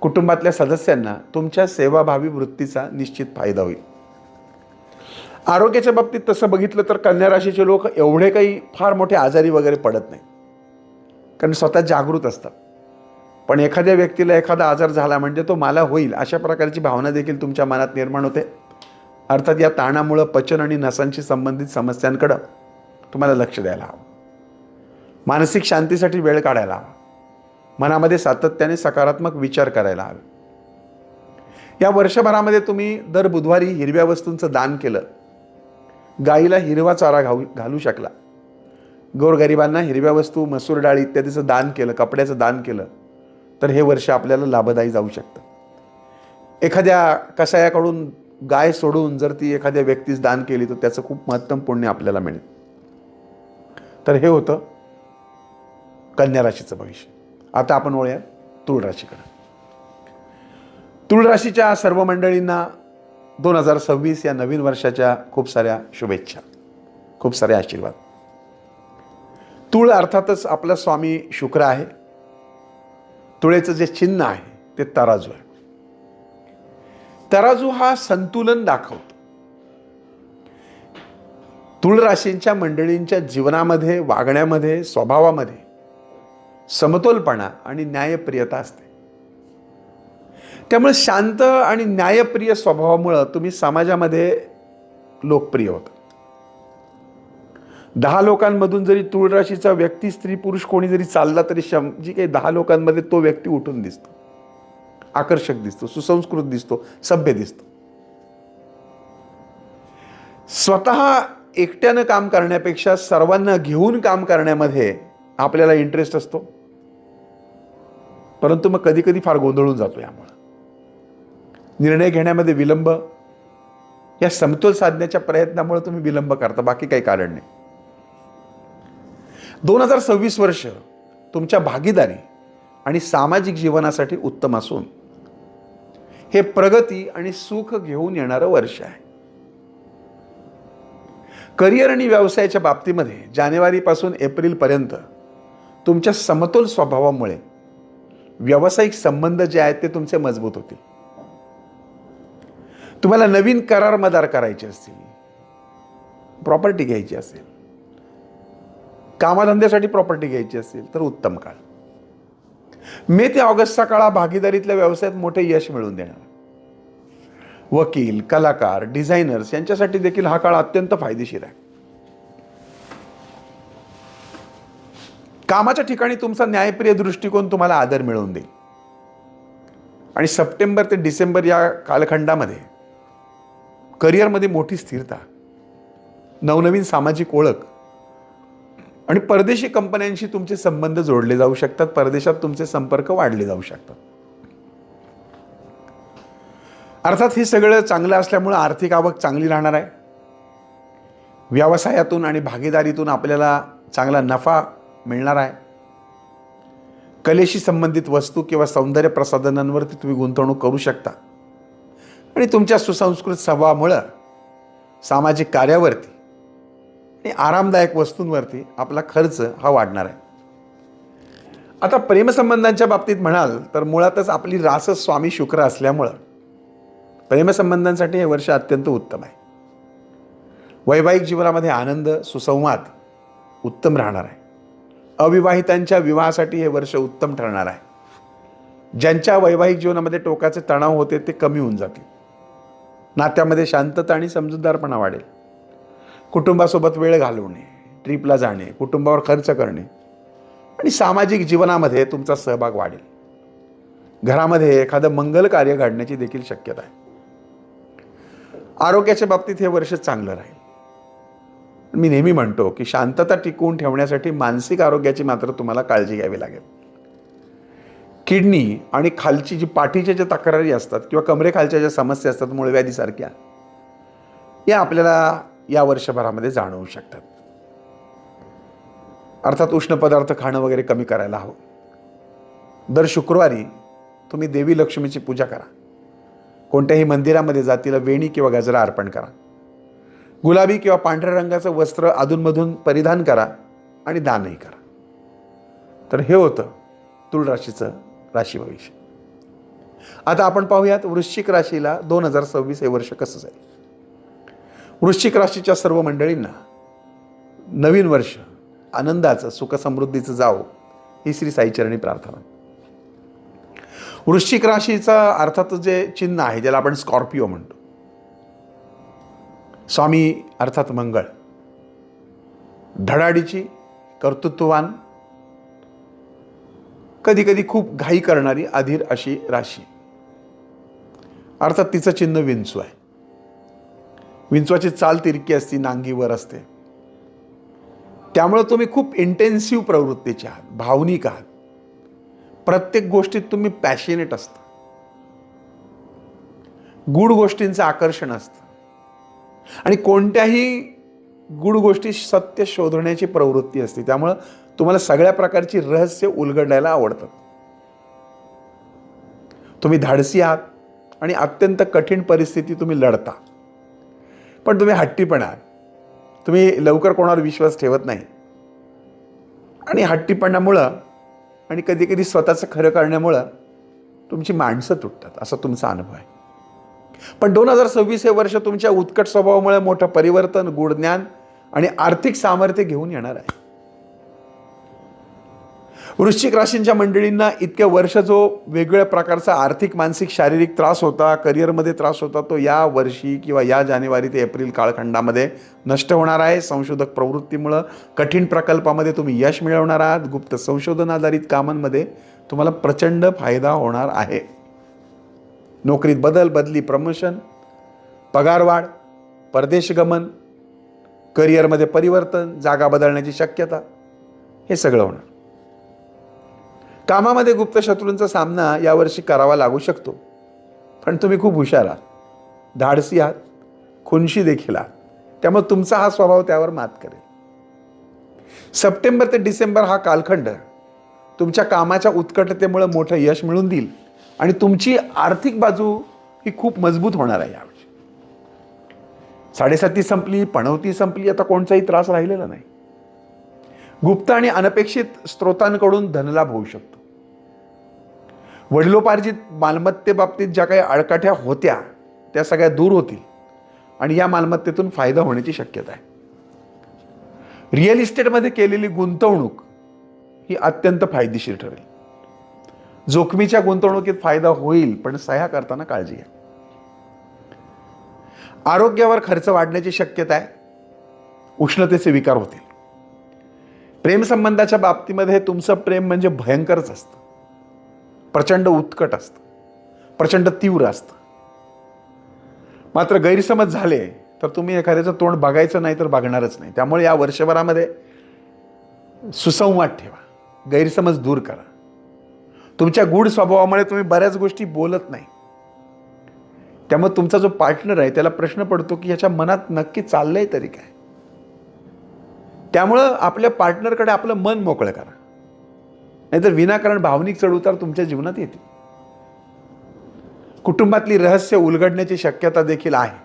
कुटुंबातल्या सदस्यांना तुमच्या सेवाभावी वृत्तीचा निश्चित फायदा होईल. आरोग्याच्या बाबतीत तसं बघितलं तर कन्या राशीचे लोक एवढे काही फार मोठे आजारी वगैरे पडत नाही, कारण स्वतः जागृत असतात. पण एखाद्या व्यक्तीला एखादा आजार झाला म्हणजे तो मला होईल अशा प्रकारची भावना देखील तुमच्या मनात निर्माण होते. अर्थात या ताणामुळं पचन आणि नसांशी संबंधित समस्यांकडं तुम्हाला लक्ष द्यायला हवं. मानसिक शांतीसाठी वेळ काढायला हवा. मनामध्ये सातत्याने सकारात्मक विचार करायला हवे. या वर्षभरामध्ये तुम्ही दर बुधवारी हिरव्या वस्तूंचं दान केलं, गाईला हिरवा चारा घालू शकला, गोरगरिबांना हिरव्या वस्तू, मसूर डाळ इत्यादीचं दान केलं, कपड्याचं दान केलं, तर हे वर्ष आपल्याला लाभदायी जाऊ शकतं. एखाद्या कसायाकडून गाय सोडून जर ती एखाद्या व्यक्तीस दान केली तर त्याचं खूप महत्तम पुण्य आपल्याला मिळेल. तर हे होतं कन्या राशीचं भविष्य. आता आपण वळूया तुळ राशीकडे. तुळ राशीच्या सर्व मंडळींना 2026 या नवीन वर्षाच्या खूप साऱ्या शुभेच्छा, खूप सारे आशीर्वाद. तुळ अर्थातच आपला स्वामी शुक्र आहे. तुळेचं जे चिन्ह आहे ते तराजू आहे. तराजू हा संतुलन दाखवतो. तुळ राशींच्या मंडळींच्या जीवनामध्ये, वागण्यामध्ये, स्वभावामध्ये समतोलपणा आणि न्यायप्रियता असते. त्यामुळे शांत आणि न्यायप्रिय स्वभावामुळे तुम्ही समाजामध्ये लोकप्रिय होता. 10 लोकांमधून जरी तुळ राशीचा व्यक्ती, स्त्री पुरुष कोणी जरी चालला तरी जी काही 10 लोकांमध्ये तो व्यक्ती उठून दिसतो, आकर्षक दिसतो, सुसंस्कृत दिसतो, सभ्य दिसतो. स्वतः एकट्यानं काम करण्यापेक्षा सर्वांना घेऊन काम करण्यामध्ये आपल्याला इंटरेस्ट असतो. परंतु मग कधी कधी फार गोंधळून जातो. यामुळे निर्णय घेण्यामध्ये विलंब, या समतोल साधण्याच्या प्रयत्नामुळे तुम्ही विलंब करता, बाकी काही कारण नाही. 2026 वर्ष तुमच्या भागीदारी आणि सामाजिक जीवनासाठी उत्तम असून हे प्रगती आणि सुख घेऊन येणारं वर्ष आहे. करिअर आणि व्यवसायाच्या बाबतीमध्ये जानेवारीपासून एप्रिलपर्यंत तुमच्या समतोल स्वभावामुळे व्यावसायिक संबंध जे आहेत ते तुमचे मजबूत होतील. तुम्हाला नवीन करार मदार करायचे असतील, प्रॉपर्टी घ्यायची असेल, कामधंद्यासाठी प्रॉपर्टी घ्यायची असेल तर उत्तम काळ. मे ते ऑगस्टचा काळ भागीदारीतल्या व्यवसायात मोठे यश मिळवून देणार. वकील, कलाकार, डिझायनर्स यांच्यासाठी देखील हा काळ अत्यंत फायदेशीर आहे. कामाच्या ठिकाणी तुमचा न्यायप्रिय दृष्टिकोन तुम्हाला आदर मिळवून देईल. आणि सप्टेंबर ते डिसेंबर या कालखंडामध्ये करिअरमध्ये मोठी स्थिरता, नवनवीन सामाजिक ओळख आणि परदेशी कंपन्यांशी तुमचे संबंध जोडले जाऊ शकतात. परदेशात तुमचे संपर्क वाढले जाऊ शकतात. अर्थात हे सगळं चांगलं असल्यामुळे आर्थिक आवक चांगली राहणार आहे. व्यवसायातून आणि भागीदारीतून आपल्याला चांगला नफा मिळणार आहे. कलेशी संबंधित वस्तू किंवा सौंदर्य प्रसाधनांवरती तुम्ही गुंतवणूक करू शकता. आणि तुमच्या सुसंस्कृत स्वभावामुळे सामाजिक कार्यावरती आणि आरामदायक वस्तूंवरती आपला खर्च हा वाढणार आहे. आता प्रेमसंबंधांच्या बाबतीत म्हणाल तर मुळातच आपली रास स्वामी शुक्र असल्यामुळं प्रेमसंबंधांसाठी हे वर्ष अत्यंत उत्तम आहे. वैवाहिक जीवनामध्ये आनंद, सुसंवाद उत्तम राहणार आहे. अविवाहितांच्या विवाहासाठी हे वर्ष उत्तम ठरणार आहे. ज्यांच्या वैवाहिक जीवनामध्ये टोकाचे तणाव होते ते कमी होऊन जातील. नात्यामध्ये शांतता आणि समजूतदारपणा वाढेल. कुटुंबासोबत वेळ घालवणे, ट्रिपला जाणे, कुटुंबावर खर्च करणे आणि सामाजिक जीवनामध्ये तुमचा सहभाग वाढेल. घरामध्ये एखादं मंगल कार्य घडण्याची देखील शक्यता आहे. आरोग्याच्या बाबतीत हे वर्ष चांगलं राहील. मी नेहमी म्हणतो की शांतता टिकवून ठेवण्यासाठी मानसिक आरोग्याची मात्र तुम्हाला काळजी घ्यावी लागेल. किडनी आणि खालची जी पाठीच्या ज्या तक्रारी असतात किंवा कमरेखालच्या ज्या समस्या असतात, मूळव्याधीसारख्या, या आपल्याला या वर्षभरामध्ये जाणवू शकतात. अर्थात उष्ण पदार्थ खाणं वगैरे कमी करायला हवं. दर शुक्रवारी तुम्ही देवी लक्ष्मीची पूजा करा. कोणत्याही मंदिरामध्ये जा, तिला वेणी किंवा गजरा अर्पण करा. गुलाबी किंवा पांढऱ्या रंगाचं वस्त्र अधूनमधून परिधान करा आणि दानही करा. तर हे होतं तुळ राशीचं राशी भविष्य. आता आपण पाहूयात वृश्चिक राशीला 2026 हे वर्ष कसं जाईल. वृश्चिक राशीच्या सर्व मंडळींना नवीन वर्ष आनंदाचं, सुखसमृद्धीचं जावो ही श्री साईचरणी प्रार्थना. वृश्चिक राशीचा अर्थात जे चिन्ह आहे ज्याला आपण स्कॉर्पिओ म्हणतो, स्वामी अर्थात मंगळ, धडाडीची, कर्तृत्ववान, कधी कधी खूप घाई करणारी, अधीर अशी राशी. अर्थात तिचं चिन्ह विंचू आहे. विंचवाची चाल तिरकी असते, नांगीवर असते. त्यामुळे तुम्ही खूप इंटेन्सिव्ह प्रवृत्तीचे आहात, भावनिक आहात. प्रत्येक गोष्टीत तुम्ही पॅशनेट असता. गूढ गोष्टींचं आकर्षण असतं आणि कोणत्याही गूढ गोष्टी सत्य शोधण्याची प्रवृत्ती असते. त्यामुळं तुम्हाला सगळ्या प्रकारची रहस्य उलगडायला आवडतात. तुम्ही धाडसी आहात आणि अत्यंत कठीण परिस्थिती तुम्ही लढता. पण तुम्ही हट्टीपणा आहात. तुम्ही लवकर कोणावर विश्वास ठेवत नाही आणि हट्टीपणामुळं आणि कधी कधी स्वतःचं खरं करण्यामुळं तुमची माणसं तुटतात, असा तुमचा अनुभव आहे. पण 2026 हे वर्ष तुमच्या उत्कट स्वभावामुळे मोठं परिवर्तन, गूढ ज्ञान आणि आर्थिक सामर्थ्य घेऊन येणार आहे. वृश्चिक राशींच्या मंडळींना इतक्या वर्ष जो वेगवेगळ्या प्रकारचा आर्थिक, मानसिक, शारीरिक त्रास होता, करिअरमध्ये त्रास होता, तो या वर्षी किंवा या जानेवारी ते एप्रिल कालखंडामध्ये नष्ट होणार आहे. संशोधक प्रवृत्तीमुळं कठीण प्रकल्पामध्ये तुम्ही यश मिळवणार आहात. गुप्त संशोधन आधारित कामांमध्ये तुम्हाला प्रचंड फायदा होणार आहे. नोकरीत बदल, बदली, प्रमोशन, पगारवाढ, परदेश गमन, करिअरमध्ये परिवर्तन, जागा बदलण्याची शक्यता, हे सगळं होणार. कामामध्ये गुप्त शत्रूंचा सामना यावर्षी करावा लागू शकतो. पण तुम्ही खूप हुशार आहात, धाडसी आहात, खुनशी देखील आहात. त्यामुळे तुमचा हा स्वभाव त्यावर मात करेल. सप्टेंबर ते डिसेंबर हा कालखंड तुमच्या कामाच्या उत्कटतेमुळे मोठं यश मिळवून देईल आणि तुमची आर्थिक बाजू ही खूप मजबूत होणार आहे. यावर्षी 7.5 संपली, पणवती संपली, आता कोणताही त्रास राहिलेला नाही. गुप्त आणि अनपेक्षित स्रोतांकडून धनलाभ होऊ शकतो. वडिलोपार्जित मालमत्तेबाबतीत ज्या काही अडकाठ्या होत्या त्या सगळ्या दूर होतील आणि या मालमत्तेतून फायदा होण्याची शक्यता आहे. रिअल इस्टेटमध्ये केलेली गुंतवणूक ही अत्यंत फायदेशीर ठरेल. जोखमीच्या गुंतवणुकीत फायदा होईल, पण सह्या करताना काळजी घ्या. आरोग्यावर खर्च वाढण्याची शक्यता आहे. उष्णतेचे विकार होतील. प्रेमसंबंधाच्या बाबतीमध्ये तुमचं प्रेम म्हणजे भयंकरच असतं, प्रचंड उत्कट असतं, प्रचंड तीव्र असतं. मात्र गैरसमज झाले तर तुम्ही एखाद्याचं तोंड बघायचं नाही तर बघणारच नाही. त्यामुळे या वर्षभरामध्ये सुसंवाद ठेवा, गैरसमज दूर करा. तुमच्या गूढ स्वभावामुळे तुम्ही बऱ्याच गोष्टी बोलत नाही. त्यामुळे तुमचा जो पार्टनर आहे त्याला प्रश्न पडतो की ह्याच्या मनात नक्की चाललंय तरी काय. त्यामुळं आपल्या पार्टनरकडे आपलं मन मोकळं करा, नाहीतर विनाकारण भावनिक चढउतार तुमच्या जीवनात येतील. कुटुंबातली रहस्य उलगडण्याची शक्यता देखील आहे.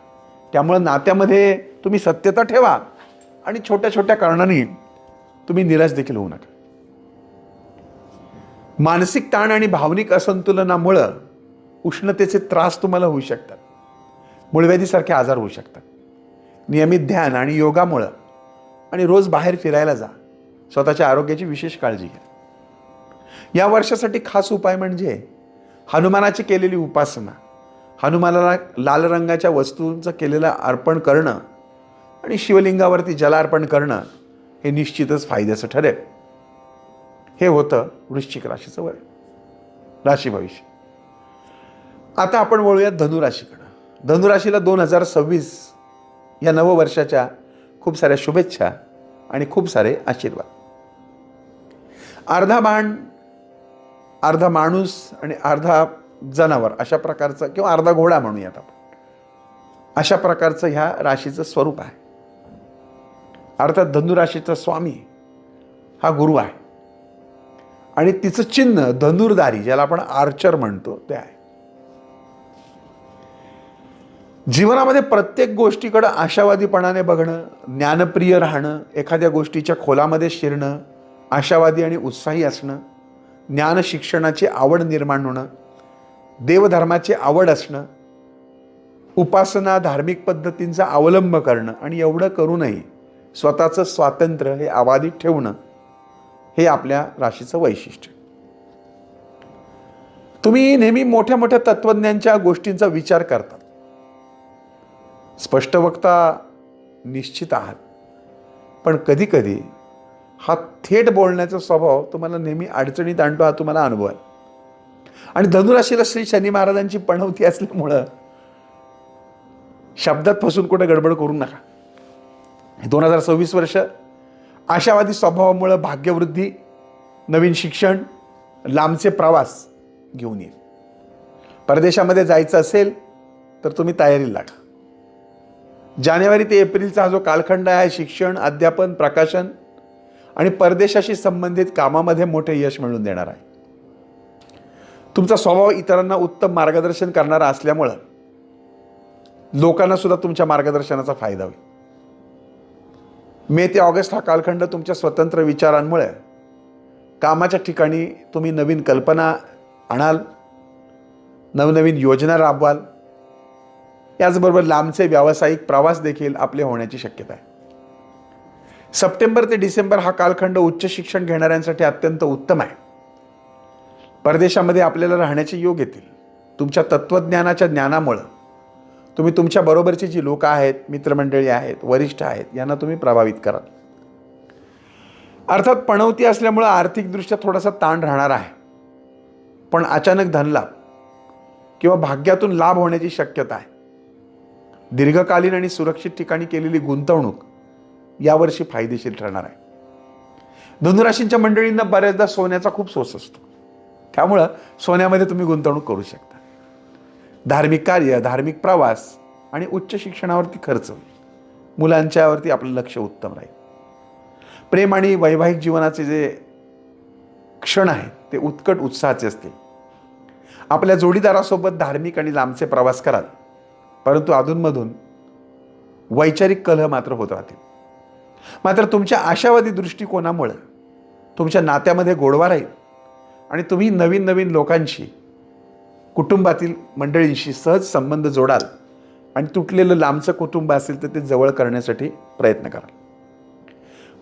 त्यामुळं नात्यामध्ये तुम्ही सत्यता ठेवा आणि छोट्या छोट्या कारणांनी तुम्ही निराश देखील होऊ नका. मानसिक ताण आणि भावनिक असंतुलनामुळं उष्णतेचे त्रास तुम्हाला होऊ शकतात. मूळव्याधीसारखे आजार होऊ शकतात. नियमित ध्यान आणि योगामुळं आणि रोज बाहेर फिरायला जा. स्वतःच्या आरोग्याची विशेष काळजी घ्या. या वर्षासाठी खास उपाय म्हणजे हनुमानाची केलेली उपासना, हनुमानाला लाल रंगाच्या वस्तूंचं केलेलं अर्पण करणं आणि शिवलिंगावरती जलार्पण करणं हे निश्चितच फायद्याचं ठरेल. हे होतं वृश्चिक राशीचं राशी भविष्य. आता आपण वळूयात धनुराशीकडं. धनुराशीला 2026 या नववर्षाच्या खूप साऱ्या शुभेच्छा आणि खूप सारे आशीर्वाद. अर्धा बाण, अर्धा माणूस आणि अर्धा जनावर अशा प्रकारचं, किंवा अर्धा घोडा म्हणूयात आपण, अशा प्रकारचं ह्या राशीचं स्वरूप आहे. अर्थात धनुराशीचा स्वामी हा गुरु आहे आणि तिचं चिन्ह धनुर्धारी, ज्याला आपण आर्चर म्हणतो, ते आहे. जीवनामध्ये प्रत्येक गोष्टीकडे आशावादीपणाने बघणं, ज्ञानप्रिय राहणं, एखाद्या गोष्टीच्या खोलामध्ये शिरणं, आशावादी आणि उत्साही असणं, ज्ञान शिक्षणाची आवड निर्माण होणं, देवधर्माची आवड असणं, उपासना, धार्मिक पद्धतींचा अवलंब करणं आणि एवढं करूनही स्वतःचं स्वातंत्र्य हे अबाधित ठेवणं, हे आपल्या राशीचं वैशिष्ट्य. तुम्ही नेहमी मोठ्या मोठ्या तत्वज्ञांच्या गोष्टींचा विचार करतात. स्पष्ट वक्ता निश्चित आहात, पण कधी कधी हा थेट बोलण्याचा स्वभाव तुम्हाला नेहमी अडचणीत आणतो, हा तुम्हाला अनुभव आहे. आणि धनुराशीला श्री शनी महाराजांची पणवती असल्यामुळं शब्दात फसून कुठे गडबड करू नका. 2026 वर्ष आशावादी स्वभावामुळं भाग्यवृद्धी, नवीन शिक्षण, लांबचे प्रवास घेऊन येईल. परदेशामध्ये जायचं असेल तर तुम्ही तयारीला लागा. जानेवारी ते एप्रिलचा हा जो कालखंड आहे, शिक्षण, अध्यापन, प्रकाशन आणि परदेशाशी संबंधित कामामध्ये मोठे यश मिळवून देणार आहे. तुमचा स्वभाव इतरांना उत्तम मार्गदर्शन करणारा असल्यामुळं लोकांना सुद्धा तुमच्या मार्गदर्शनाचा फायदा होईल. मे ते ऑगस्ट हा कालखंड तुमच्या स्वतंत्र विचारांमुळे कामाच्या ठिकाणी तुम्ही नवीन कल्पना आणाल, नवनवीन योजना राबवाल. याचबरोबर लांबचे व्यावसायिक प्रवास देखील आपले होण्याची शक्यता आहे. सप्टेंबर ते डिसेंबर हा कालखंड उच्च शिक्षण घेणाऱ्यांसाठी अत्यंत उत्तम आहे. परदेशामध्ये आपल्याला राहण्याचे योग येतील. तुमच्या तत्त्वज्ञानाच्या ज्ञानामुळं तुम्ही तुमच्या बरोबरची जी लोक आहेत, मित्रमंडळी आहेत, वरिष्ठ आहेत, यांना तुम्ही प्रभावित कराल. अर्थात पणवती असल्यामुळं आर्थिकदृष्ट्या थोडासा ताण राहणार आहे, पण अचानक धनलाभ किंवा भाग्यातून लाभ होण्याची शक्यता आहे. दीर्घकालीन आणि सुरक्षित ठिकाणी केलेली गुंतवणूक यावर्षी फायदेशीर ठरणार आहे. धनुराशींच्या मंडळींना बऱ्याचदा सोन्याचा खूप सोस असतो, त्यामुळं सोन्यामध्ये तुम्ही गुंतवणूक करू शकता. धार्मिक कार्य, धार्मिक प्रवास आणि उच्च शिक्षणावरती खर्च होईल. मुलांच्यावरती आपलं लक्ष उत्तम राहील. प्रेम आणि वैवाहिक जीवनाचे जे क्षण आहेत ते उत्कट उत्साहाचे असतील. आपल्या जोडीदारासोबत धार्मिक आणि लांबचे प्रवास कराल, परंतु अधूनमधून वैचारिक कलह मात्र होत राहतील. मात्र तुमच्या आशावादी दृष्टिकोनामुळे तुमच्या नात्यामध्ये गोडवा राहील आणि तुम्ही नवीन नवीन लोकांशी, कुटुंबातील मंडळींशी सहज संबंध जोडाल आणि तुटलेलं लांबचं कुटुंब असेल तर ते जवळ करण्यासाठी प्रयत्न कराल.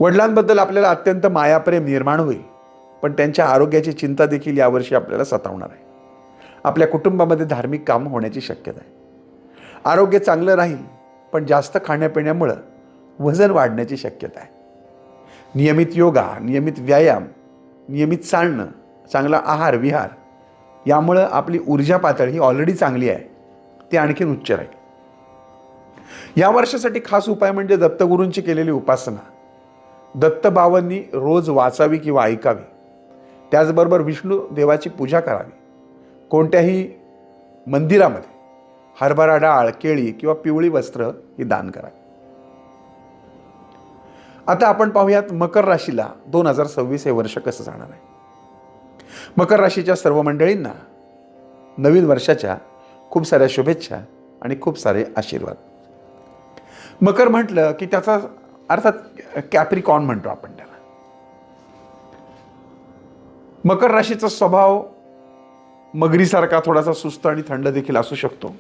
वडिलांबद्दल आपल्याला अत्यंत मायाप्रेम निर्माण होईल, पण त्यांच्या आरोग्याची चिंता देखील यावर्षी आपल्याला सतावणार आहे. आपल्या कुटुंबामध्ये धार्मिक काम होण्याची शक्यता आहे. आरोग्य चांगलं राहील, पण जास्त खाण्यापिण्यामुळं वजन वाढण्याची शक्यता आहे. नियमित योगा, नियमित व्यायाम, नियमित चालणं, चांगला आहार विहार यामुळं आपली ऊर्जा पातळी ही ऑलरेडी चांगली आहे, ती आणखीन उच्च राहील. या वर्षासाठी खास उपाय म्हणजे दत्तगुरूंची केलेली उपासना. दत्तबाबांनी रोज वाचावी किंवा ऐकावी. त्याचबरोबर विष्णू देवाची पूजा करावी. कोणत्याही मंदिरामध्ये हरभरा डाळ, केळी किंवा पिवळी वस्त्र ही दान करावी. आता आपण पाहूयात मकर राशीला 2026 हे वर्ष कसं जाणार आहे. मकर राशीच्या सर्व मंडळींना नवीन वर्षाच्या खूप साऱ्या शुभेच्छा आणि खूप सारे आशीर्वाद. मकर म्हटलं की त्याचा अर्थात कॅप्रिकॉन म्हणतो आपण त्याला. मकर राशीचा स्वभाव मगरीसारखा थोडासा सुस्त आणि थंड देखील असू शकतो.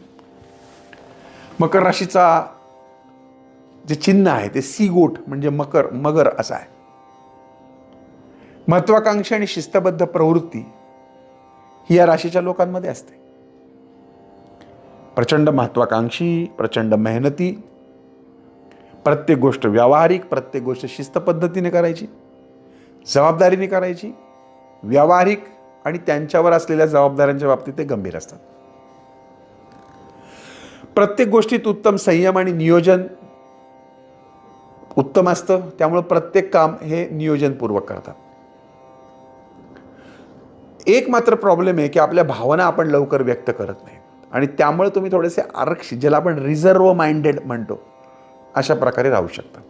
मकर राशीचा जे चिन्ह आहे ते सी गोट म्हणजे मगर असा आहे. महत्वाकांक्षी आणि शिस्तबद्ध प्रवृत्ती ही या राशीच्या लोकांमध्ये असते. प्रचंड महत्वाकांक्षी, प्रचंड मेहनती, प्रत्येक गोष्ट व्यावहारिक, प्रत्येक गोष्ट शिस्त पद्धतीने करायची, जबाबदारीने करायची. व्यावहारिक आणि त्यांच्यावर असलेल्या जबाबदाऱ्यांच्या बाबतीत ते गंभीर असतात. प्रत्येक गोष्टीत उत्तम संयम आणि नियोजन उत्तम असतं, त्यामुळे प्रत्येक काम हे नियोजनपूर्वक करतात. एक मात्र प्रॉब्लेम आहे की आपल्या भावना आपण लवकर व्यक्त करत नाही आणि त्यामुळे तुम्ही थोडेसे आरक्षित, ज्याला आपण रिझर्व माइंडेड म्हणतो, अशा प्रकारे राहू शकता.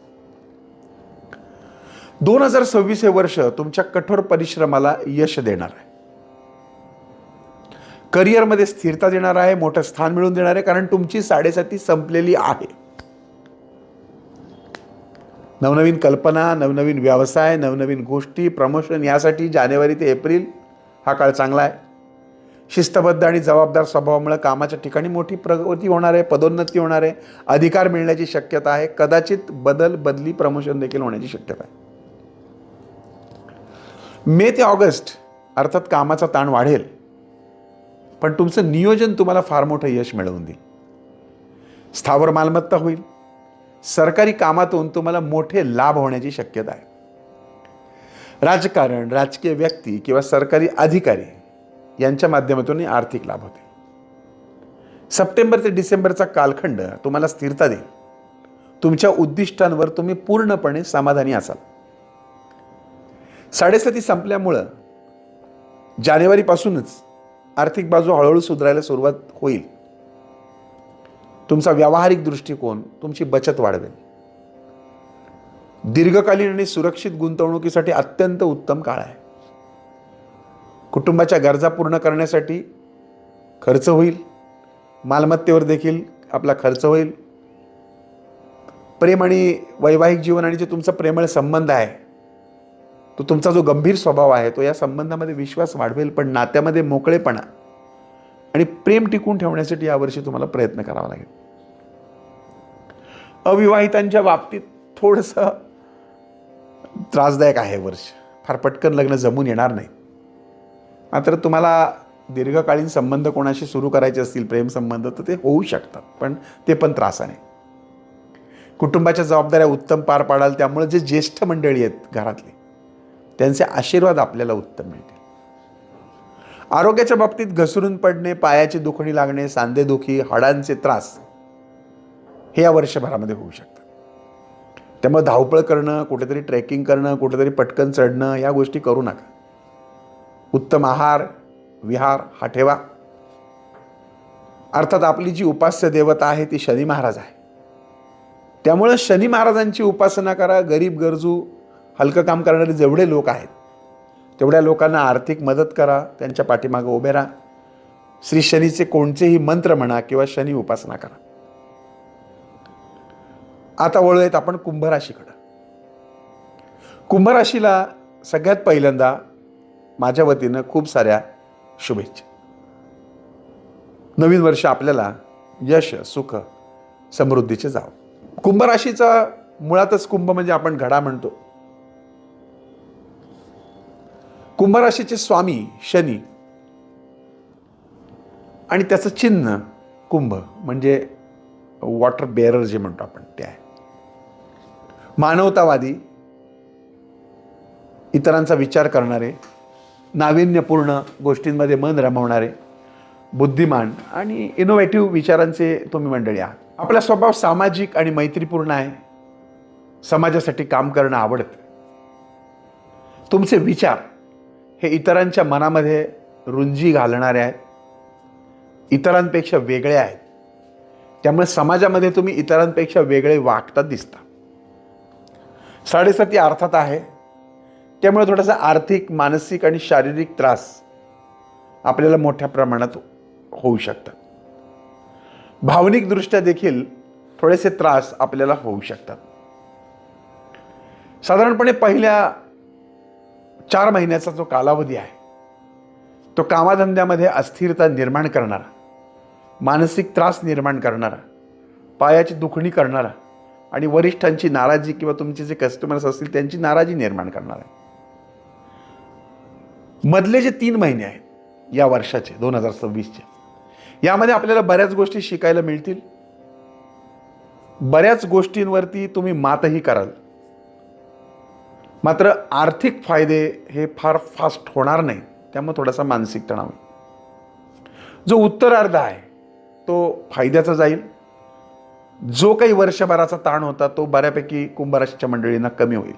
2026 हे वर्ष तुमच्या कठोर परिश्रमाला यश देणार आहे. करिअरमध्ये स्थिरता देणार आहे, मोठं स्थान मिळवून देणार आहे, कारण तुमची 7.5 संपलेली आहे. नवनवीन कल्पना, नवनवीन व्यवसाय, नवनवीन गोष्टी, प्रमोशन यासाठी जानेवारी ते एप्रिल हा काळ चांगला आहे. शिस्तबद्ध आणि जबाबदार स्वभावामुळे कामाच्या ठिकाणी मोठी प्रगती होणार आहे, पदोन्नती होणार आहे, अधिकार मिळण्याची शक्यता आहे. कदाचित बदली, प्रमोशन देखील होण्याची शक्यता आहे. मे ते ऑगस्ट अर्थात कामाचा ताण वाढेल, पण तुमचं नियोजन तुम्हाला फार मोठं यश मिळवून देईल. स्थावर मालमत्ता होईल. सरकारी कामातून तुम्हाला मोठे लाभ होण्याची शक्यता आहे. राजकारण, राजकीय व्यक्ती किंवा सरकारी अधिकारी यांच्या माध्यमातून आर्थिक लाभ होते. सप्टेंबर ते डिसेंबरचा कालखंड तुम्हाला स्थिरता देईल. तुमच्या उद्दिष्टांवर तुम्ही पूर्णपणे समाधानी असाल. 7.5 संपल्यामुळं जानेवारीपासूनच आर्थिक बाजू हळूहळू सुधारायला सुरुवात होईल. तुमचा व्यावहारिक दृष्टिकोन तुमची बचत वाढवेल. दीर्घकालीन आणि सुरक्षित गुंतवणुकीसाठी अत्यंत उत्तम काळ आहे. कुटुंबाच्या गरजा पूर्ण करण्यासाठी खर्च होईल. मालमत्तेवर देखील आपला खर्च होईल. प्रेम आणि वैवाहिक जीवन आणि जे तुमचा प्रेमळ संबंध आहे, तो तुमचा जो गंभीर स्वभाव आहे, तो या संबंधामध्ये विश्वास वाढवेल. पण नात्यामध्ये मोकळेपणा आणि प्रेम टिकून ठेवण्यासाठी यावर्षी तुम्हाला प्रयत्न करावा लागेल. अविवाहितांच्या बाबतीत थोडंसं त्रासदायक आहे वर्ष. फार पटकन लग्न जमून येणार नाही. मात्र तुम्हाला दीर्घकालीन संबंध कोणाशी सुरू करायचे असतील, प्रेम संबंध, तर ते होऊ शकतात, पण ते पण त्रासाने. कुटुंबाच्या जबाबदाऱ्या उत्तम पार पाडाल. त्यामुळे जे ज्येष्ठ मंडळी आहेत घरातली, त्यांचे आशीर्वाद आपल्याला उत्तम मिळतील. आरोग्याच्या बाबतीत घसरून पडणे, पायाची दुखणी लागणे, सांधेदुखी, हाडांचे त्रास हे या वर्षभरामध्ये होऊ शकतात. त्यामुळे धावपळ करणं, कुठेतरी ट्रेकिंग करणं, कुठेतरी पटकन चढणं, या गोष्टी करू नका. उत्तम आहार विहार हा ठेवा. अर्थात आपली जी उपास्य देवता आहे ती शनी महाराज आहे. त्यामुळे शनी महाराजांची उपासना करा. गरीब गरजू हलकं काम करणारे जेवढे लोक आहेत तेवढ्या लोकांना आर्थिक मदत करा. त्यांच्या पाठीमागे उभे राहा. श्री शनीचे कोणतेही मंत्र म्हणा किंवा शनी उपासना करा. आता वळूयात आपण कुंभ राशीकडे. कुंभ राशीला सगळ्यात पहिल्यांदा माझ्या वतीनं खूप साऱ्या शुभेच्छा. नवीन वर्ष आपल्याला यश सुख समृद्धीचे जावो. कुंभ राशीचा मुळातच कुंभ म्हणजे आपण घडा म्हणतो. कुंभ राशीचे स्वामी शनी आणि त्याचं चिन्ह कुंभ म्हणजे वॉटर बेअरर जे म्हणतो आपण ते आहे. मानवतावादी, इतरांचा विचार करणारे, नाविन्यपूर्ण गोष्टींमध्ये मन रमवणारे, बुद्धिमान आणि इनोव्हेटिव्ह विचारांचे तुम्ही मंडळी आहात. आपला स्वभाव सामाजिक आणि मैत्रीपूर्ण आहे. समाजासाठी काम करणं आवडतं. तुमचे विचार हे इतरांच्या मनामध्ये रुंजी घालणारे आहेत, इतरांपेक्षा वेगळे आहेत. त्यामुळे समाजामध्ये तुम्ही इतरांपेक्षा वेगळे वागतात दिसता. 7.5 अर्थात आहे. त्यामुळे थोडासा आर्थिक, मानसिक आणि शारीरिक त्रास आपल्याला मोठ्या प्रमाणात होऊ शकतात. भावनिकदृष्ट्या देखील थोडेसे त्रास आपल्याला होऊ शकतात. साधारणपणे पहिल्या 4 महिन्याचा जो कालावधी आहे तो कामाधंद्यामध्ये अस्थिरता निर्माण करणारा, मानसिक त्रास निर्माण करणारा, पायाची दुखणी करणारा आणि वरिष्ठांची नाराजी किंवा तुमचे जे कस्टमर्स असतील त्यांची नाराजी निर्माण करणारा आहे. मधले जे 3 महिने आहेत या वर्षाचे 2026चे, यामध्ये आपल्याला बऱ्याच गोष्टी शिकायला मिळतील. बऱ्याच गोष्टींवरती तुम्ही मातही कराल. मात्र आर्थिक फायदे हे फार फास्ट होणार नाही. त्यामुळे थोडासा मानसिक तणाव. जो उत्तरार्ध आहे तो फायद्याचा जाईल. जो काही वर्षभराचा ताण होता तो बऱ्यापैकी कुंभ राशीच्या मंडळींना कमी होईल.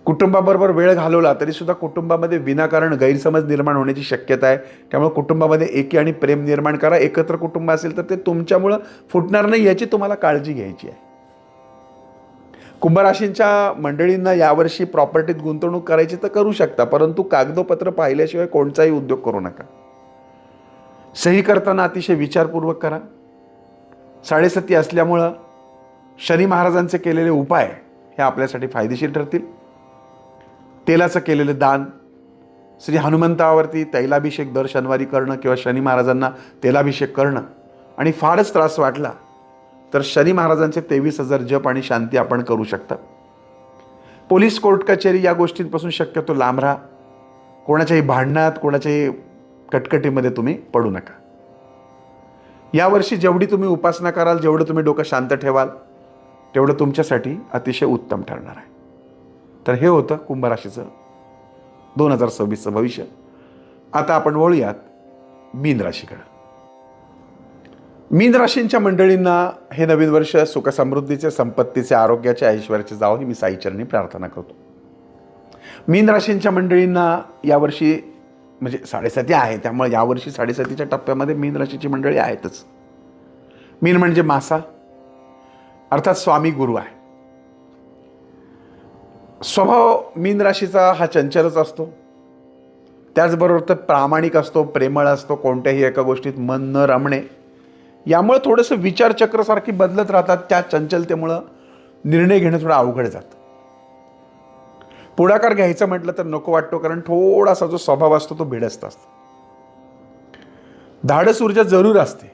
कुटुंबाबरोबर वेळ घालवला तरी सुद्धा कुटुंबामध्ये विनाकारण गैरसमज निर्माण होण्याची शक्यता आहे. त्यामुळे कुटुंबामध्ये एकी आणि प्रेम निर्माण करा. एकत्र कुटुंब असेल तर ते तुमच्यामुळं फुटणार नाही याची तुम्हाला काळजी घ्यायची आहे. कुंभ राशींच्या मंडळींना यावर्षी प्रॉपर्टीत गुंतवणूक करायची तर करू शकता, परंतु कागदोपत्र पाहिल्याशिवाय कोणताही उद्योग करू नका. सही करताना अतिशय विचारपूर्वक करा. 7.5 असल्यामुळं शनी महाराजांचे केलेले उपाय हे आपल्यासाठी फायदेशीर ठरतील. तेलाचं केलेलं दान, श्री हनुमंतावरती तैलाभिषेक दर शनिवारी करणं किंवा शनी महाराजांना तेलाभिषेक करणं आणि फारच त्रास वाटला तर शनी महाराजांचे 23,000 जप आणि शांती आपण करू शकता. पोलीस कोर्ट कचेरी या गोष्टींपासून शक्यतो लांब राहा. कोणाच्याही भांडणात, कोणाच्याही कटकटीमध्ये तुम्ही पडू नका. यावर्षी जेवढी तुम्ही उपासना कराल, जेवढं तुम्ही डोकं शांत ठेवाल, तेवढं तुमच्यासाठी अतिशय उत्तम ठरणार आहे. तर हे होतं कुंभ राशीचं 2026चं भविष्य. आता आपण वळूयात मीन राशीकडे. मीन राशींच्या मंडळींना हे नवीन वर्ष सुखसमृद्धीचे, संपत्तीचे, आरोग्याचे, ऐश्वर्याचे जावं ही मी साईचरणी प्रार्थना करतो. मीन राशींच्या मंडळींना यावर्षी म्हणजे 7.5 आहे, त्यामुळे यावर्षी 7.5च्या टप्प्यामध्ये मीन राशीची मंडळी आहेतच. मीन म्हणजे मासा, अर्थात स्वामी गुरु आहे. स्वभाव मीन राशीचा हा चंचलच असतो. त्याचबरोबर तो प्रामाणिक असतो, प्रेमळ असतो, कोणत्याही एका गोष्टीत मन न रमणे. यामुळे थोडंसं विचारचक्रसारखी बदलत राहतात. त्या चंचलतेमुळं निर्णय घेणं थोडं अवघड जातं. पुढाकार घ्यायचं म्हटलं तर नको वाटतो, कारण थोडासा जो स्वभाव असतो तो भिडस्त असतो. धाडस ऊर्जा जरूर असते,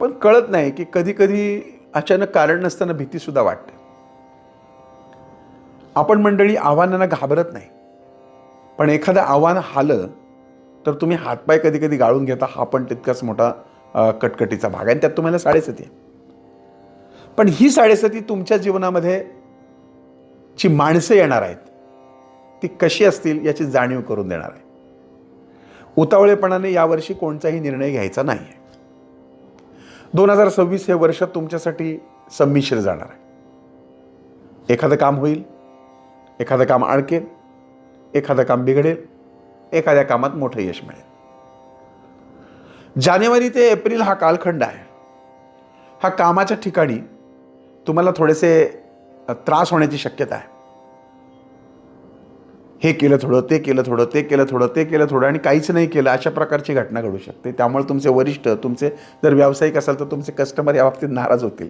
पण कळत नाही की कधी कधी अचानक कारण नसताना भीतीसुद्धा वाटते. आपण मंडळी आव्हानांना घाबरत नाही, पण एखादं आव्हान आलं तर तुम्ही हातपाय कधी कधी गाळून घेता. हा पण तितकाच मोठा कटकटीचा भाग आहे. आणि त्यात तुम्हाला 7.5 आहे. पण ही 7.5 तुमच्या जीवनामध्ये जी माणसं येणार आहेत ती कशी असतील याची जाणीव करून देणार आहे. उतावळेपणाने यावर्षी कोणताही निर्णय घ्यायचा नाही आहे. 2026 हे वर्ष तुमच्यासाठी संमिश्र जाणार आहे. एखादं काम होईल, एखादं काम अडकेल, एखादं काम बिघडेल, एखाद्या कामात मोठं यश मिळेल. जानेवारी ते एप्रिल हा कालखंड आहे. हा कामाच्या ठिकाणी तुम्हाला थोडेसे त्रास होण्याची शक्यता आहे. हे केलं थोडं, ते केलं थोडं, ते केलं थोडं, ते केलं थोडं आणि काहीच नाही केलं, अशा प्रकारची घटना घडू शकते. त्यामुळे तुमचे वरिष्ठ, तुमचे जर व्यावसायिक असाल तर तुमचे कस्टमर या बाबतीत नाराज होतील.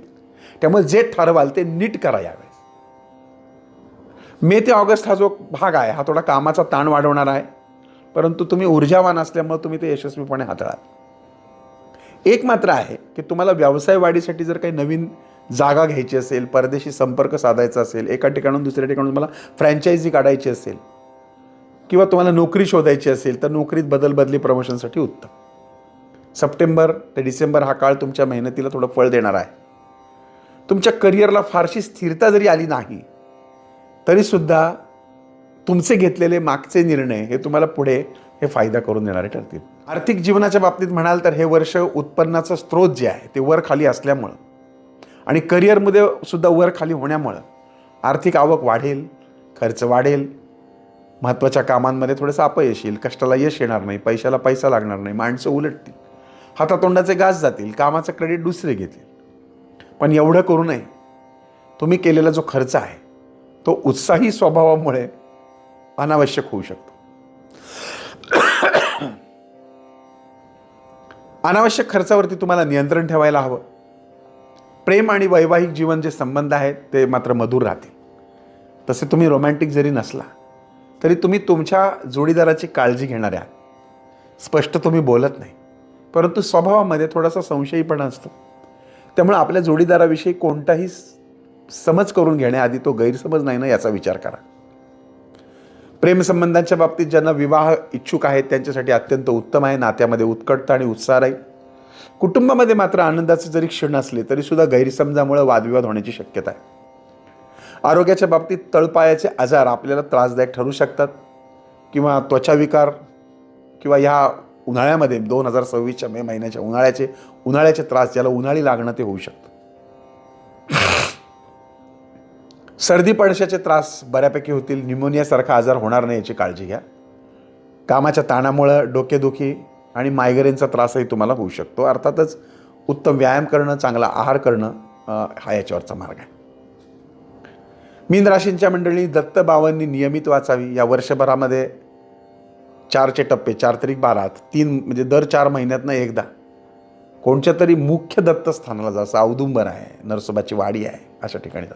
त्यामुळे जे ठरवाल ते नीट करा यावेळेस. मे ते ऑगस्ट हा जो भाग आहे हा थोडा कामाचा ताण वाढवणार आहे, परंतु तुम्ही ऊर्जावान असल्यामुळे तुम्ही ते यशस्वीपणे हाताळाल. एक मात्र आहे की तुम्हाला व्यवसाय वाढीसाठी जर काही नवीन जागा घ्यायची असेल, परदेशी संपर्क साधायचा असेल, एका ठिकाणून दुसऱ्या ठिकाणून तुम्हाला फ्रँचायझी काढायची असेल किंवा तुम्हाला नोकरी शोधायची असेल तर नोकरीत बदली प्रमोशनसाठी उत्तम. सप्टेंबर ते डिसेंबर हा काळ तुमच्या मेहनतीला थोडं फळ देणार आहे. तुमच्या करिअरला फारशी स्थिरता जरी आली नाही तरीसुद्धा तुमचे घेतलेले मागचे निर्णय हे तुम्हाला पुढे हे फायदा करून देणारे ठरतील. आर्थिक जीवनाच्या बाबतीत म्हणाल तर हे वर्ष उत्पन्नाचा स्रोत जे आहे ते वर खाली असल्यामुळं आणि करिअरमध्ये सुद्धा वर खाली होण्यामुळं आर्थिक आवक वाढेल, खर्च वाढेल, महत्त्वाच्या कामांमध्ये थोडंसं अपयश येईल, कष्टाला यश येणार नाही, पैशाला पैसा लागणार नाही, माणसं उलटतील, हातातोंडाचे घास जातील, कामाचं क्रेडिट दुसरे घेतील. पण एवढं करू नये. तुम्ही केलेला जो खर्च आहे तो उत्साही स्वभावामुळे अनावश्यक होऊ शकतो. अनावश्यक खर्चावरती तुम्हाला नियंत्रण ठेवायला हवं. प्रेम आणि वैवाहिक जीवन जे संबंध आहेत ते मात्र मधुर राहतील. तसे तुम्ही रोमॅन्टिक जरी नसला तरी तुम्ही तुमच्या जोडीदाराची काळजी घेणारे आहात. स्पष्ट तुम्ही बोलत नाही, परंतु स्वभावामध्ये थोडासा संशयीपणा असतो. त्यामुळे आपल्या जोडीदाराविषयी कोणताही समज करून घेण्याआधी तो गैरसमज नाही ना याचा विचार करा. प्रेमसंबंधांच्या बाबतीत ज्यांना विवाह इच्छुक आहेत त्यांच्यासाठी अत्यंत उत्तम आहे. नात्यामध्ये उत्कटता आणि उत्साह राहील. कुटुंबामध्ये मात्र आनंदाचे जरी क्षण असले तरीसुद्धा गैरसमजामुळे वादविवाद होण्याची शक्यता आहे. आरोग्याच्या बाबतीत तळपायाचे आजार आपल्याला त्रासदायक ठरू शकतात किंवा त्वचाविकार किंवा ह्या उन्हाळ्यामध्ये 2026च्या मे महिन्याच्या उन्हाळ्याचे त्रास ज्याला उन्हाळी लागणं ते होऊ शकतं. सर्दी पडशाचे त्रास बऱ्यापैकी होतील. न्यूमोनियासारखा आजार होणार नाही याची काळजी घ्या. कामाच्या ताणामुळं डोकेदुखी आणि मायग्रेनचा त्रासही तुम्हाला होऊ शकतो. अर्थातच उत्तम व्यायाम करणं, चांगला आहार करणं हा याच्यावरचा मार्ग आहे. मीन राशींच्या मंडळी दत्तबावांनी नियमित वाचावी. या वर्षभरामध्ये 4चे टप्पे 4 त्रिक 12 3 म्हणजे दर 4 महिन्यातनं एकदा कोणत्या तरी मुख्य दत्तस्थानाला जा. जसं औदुंबर आहे, नरसोबाची वाडी आहे, अशा ठिकाणी जा.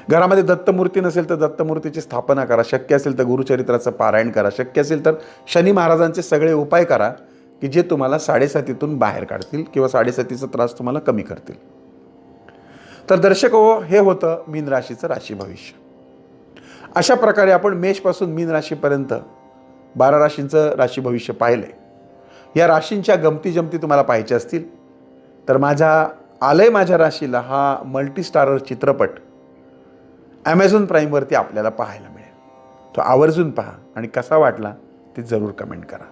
घरामध्ये दत्तमूर्ती नसेल तर दत्तमूर्तीची स्थापना करा. शक्य असेल तर गुरुचरित्राचं पारायण करा. शक्य असेल तर शनी महाराजांचे सगळे उपाय करा की जे तुम्हाला 7.5तून बाहेर काढतील किंवा 7.5चा त्रास तुम्हाला कमी करतील. तर दर्शक हो, हे होतं मीन राशीचं राशी भविष्य. अशा प्रकारे आपण मेषपासून मीन राशीपर्यंत 12 राशींचं राशी भविष्य पाहिलं. या राशींच्या गमती जमती तुम्हाला पाहायच्या असतील तर माझ्या राशीला हा मल्टीस्टारर चित्रपट ॲमेझॉन प्राईमवरती आपल्याला पाहायला मिळेल. तो आवर्जून पहा आणि कसा वाटला ते जरूर कमेंट करा.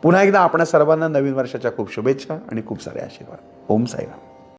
पुन्हा एकदा आपणा सर्वांना नवीन वर्षाच्या खूप शुभेच्छा आणि खूप सारे आशीर्वाद. ओम साईराम.